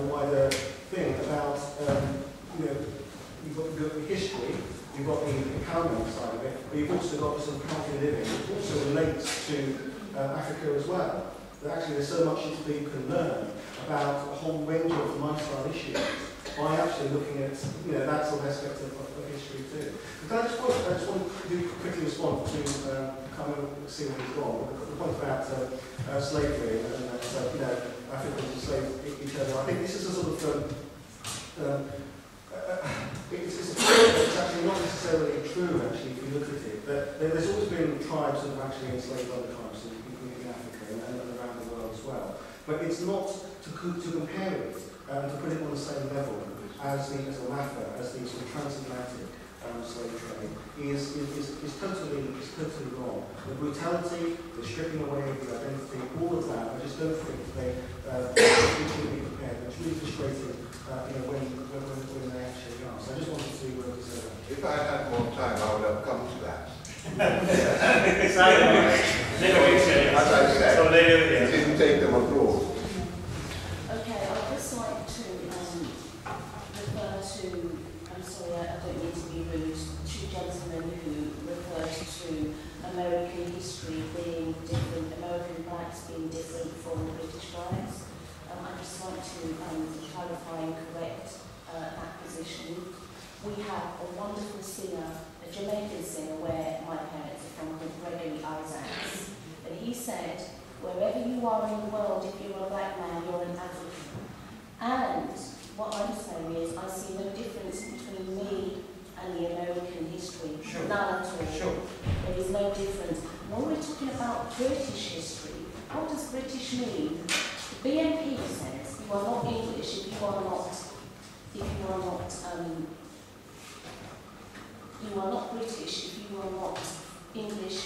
wider thing about you've got the history, you've got the empowerment side of it, but you've also got some healthy living, which also relates to Africa as well. That actually there's so much that you can learn about a whole range of lifestyle issues by actually looking at that sort of aspect of history too. But I just want to quickly respond to kind of see where he's gone. The point about slavery and Africans enslaved each other. I think this is a sort of it's actually not necessarily true. Actually, if you look at it, that there's always been tribes that have actually enslaved other tribes in Africa and around the world as well. But it's not to compare it and to put it on the same level as the LAFA, as the sort of transatlantic slave trade, is totally wrong. The brutality, the stripping away of the identity, all of that, I just don't think they should be prepared. It's really frustrating when they actually are. So I just wanted to say that. If I had more time, I would have come to that. As I said, it didn't take them abroad. Okay, I'd just like to refer to, I'm sorry, I don't need to be rude, two gentlemen who referred to American history being different, American blacks being different from British blacks. I'd just like to clarify and correct that position. We have a wonderful singer, a Jamaican singer where my parents are from, called Gregory Isaacs. And he said, wherever you are in the world, if you're a black man, you're an African. And what I'm saying is, I see no difference between me and the American history. Sure. None at all. Sure. There is no difference. When we're talking about British history, what does British mean? The BNP says you are not English if you are not British if you are not English,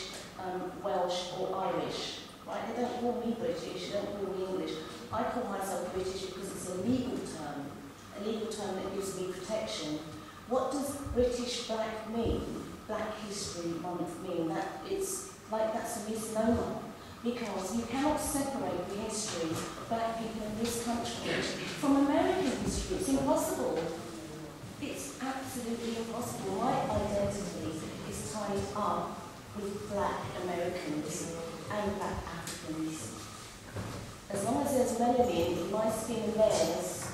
Welsh or Irish. Right? They don't call me British, they don't call me English. I call myself British because it's a legal term that gives me protection. What does British black mean? Black History Month mean? That's a misnomer. Because you cannot separate the history of black people in this country from American history. It's impossible. It's absolutely impossible. My identity is tied up with black Americans and black Africans. As long as there's melanin in my skin and theirs,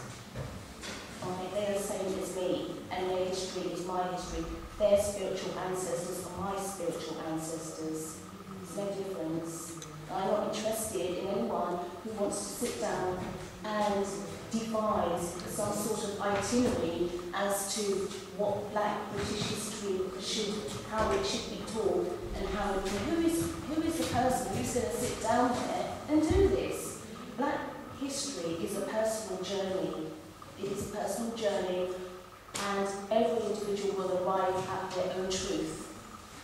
they're the same as me, and their history is my history. Their spiritual ancestors are my spiritual ancestors. makes no difference. I'm not interested in anyone who wants to sit down and devise some sort of itinerary as to what Black British history how it should be taught, and how who is the person who's going to sit down there and do this. Black history is a personal journey. It is a personal journey, and every individual will arrive at their own truth.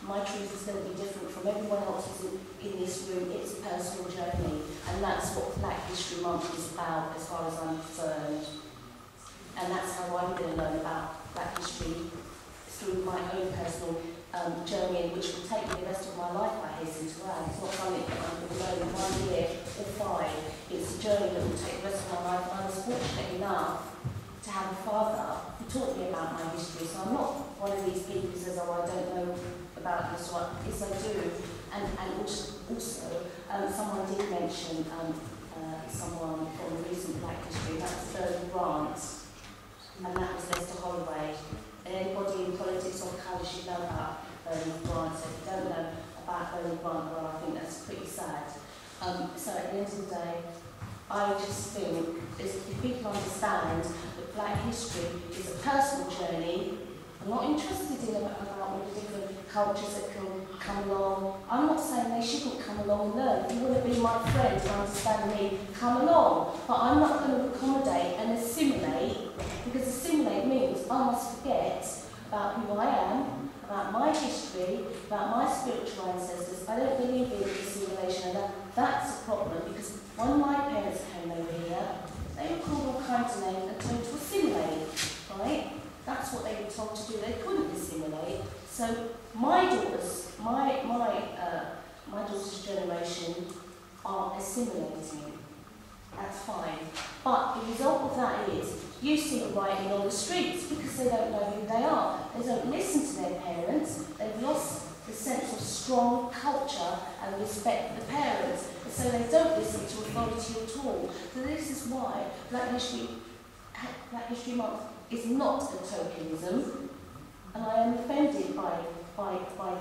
My truth is going to be different from everyone else's in this room. It's a personal journey, and that's what Black History Month is about, as far as I'm concerned. And that's how I'm going to learn about Black history, through my own personal journey, which will take me the rest of my life, I hasten to add. It's not something that I'm going to learn in 1 year or 5. It's a journey that will take the rest of my life. I was fortunate enough to have a father who taught me about my history, so I'm not one of these people who says, oh, I don't know about this one. Yes, I do. And also someone did mention someone from the recent Black history, that's Rant, and that was Lester Holloway. Anybody in politics or colour should know about Grant. So if you don't know about Grant, well, I think that's pretty sad. So at the end of the day, I just think if people understand that Black history is a personal journey, I'm not interested in about all the different cultures that can come along. I'm not saying they shouldn't come along and learn. If you want to be my friend and understand me, come along. But I'm not going to accommodate and assimilate, because assimilate means I must forget about who I am, about my history, about my spiritual ancestors. I don't believe in assimilation, and that's a problem, because when my parents came over here, they were called all kinds of names and told to assimilate, right? That's what they were told to do. They couldn't assimilate. So my daughters, my daughter's generation are assimilating. That's fine. But the result of that is you see them writing on the streets because they don't know who they are. They don't listen to their parents. They've lost the sense of strong culture and respect for the parents. And so they don't listen to authority at all. So this is why Black History Month is not a tokenism, and I am offended by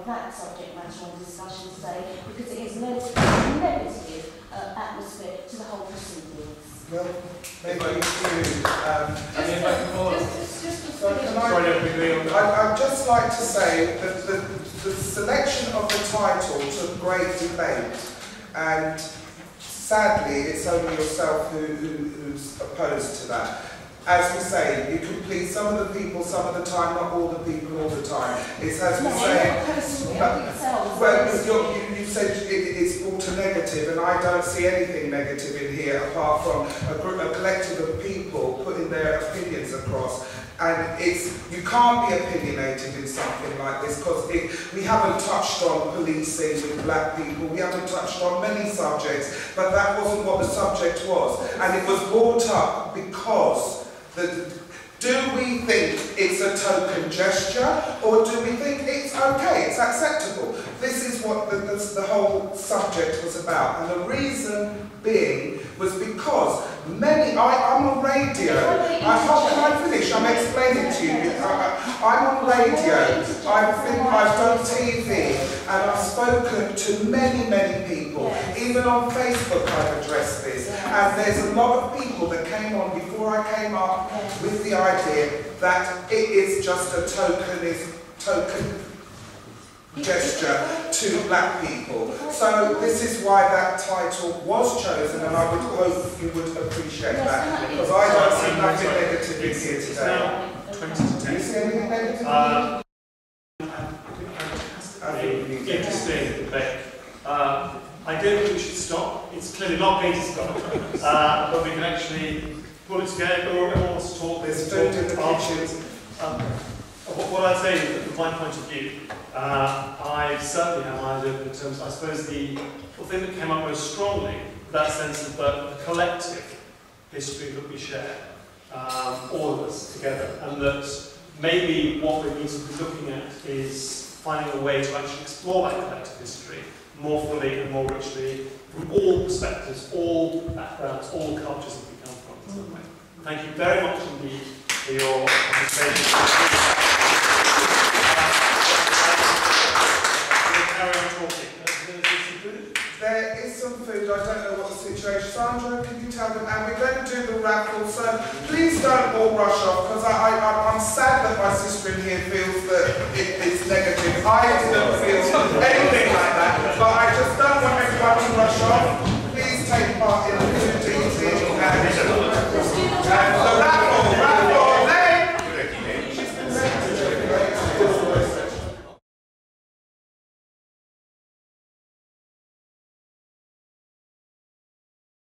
that subject matter on discussion today, because it is a negative atmosphere to the whole proceedings. Well, maybe I'd just like to say that the selection of the title took great debate, and sadly it's only yourself who's opposed to that. As we say, you can please some of the people some of the time, not all the people all the time. It's as we say, well, you said it's all to negative, and I don't see anything negative in here apart from a collective of people putting their opinions across. And you can't be opinionated in something like this, because we haven't touched on policing with Black people, we haven't touched on many subjects, but that wasn't what the subject was. And it was brought up because do we think it's a token gesture, or do we think it's okay, it's acceptable? This is what the whole subject was about, and the reason being was because many, I'm on radio, how can I finish? I'm explaining to you. I'm on radio, I've done TV, and I've spoken to many people. Even on Facebook I've addressed this. And there's a lot of people that came on before I came up with the idea that it is just a token gesture to Black people. So this is why that title was chosen, and I would hope you would appreciate that, because I don't see nothing negative in here today. 20 to 10. Do you see anything negative? Interesting debate. I don't think we should stop. It's clearly not going to stop. But we can actually pull it together or talk this afterwards. What I'd say is that from my point of view, I certainly have eyes open in terms, I suppose, the thing that came up most strongly, that sense of the collective history that we share, all of us together, and that maybe what we need to be looking at is finding a way to actually explore that collective history more fully and more richly from all perspectives, all backgrounds, all cultures that we come from in some way. Thank you very much indeed for your participation. We'll carry on talking. There's a there is some food, I don't know what the situation is. Sandra, can you tell them? And we're going to do the raffle, so please don't all rush off, because I'm sad that my sister in here feels that it's negative. I didn't feel anything like that, but I just don't want everyone to rush off. Please take part in the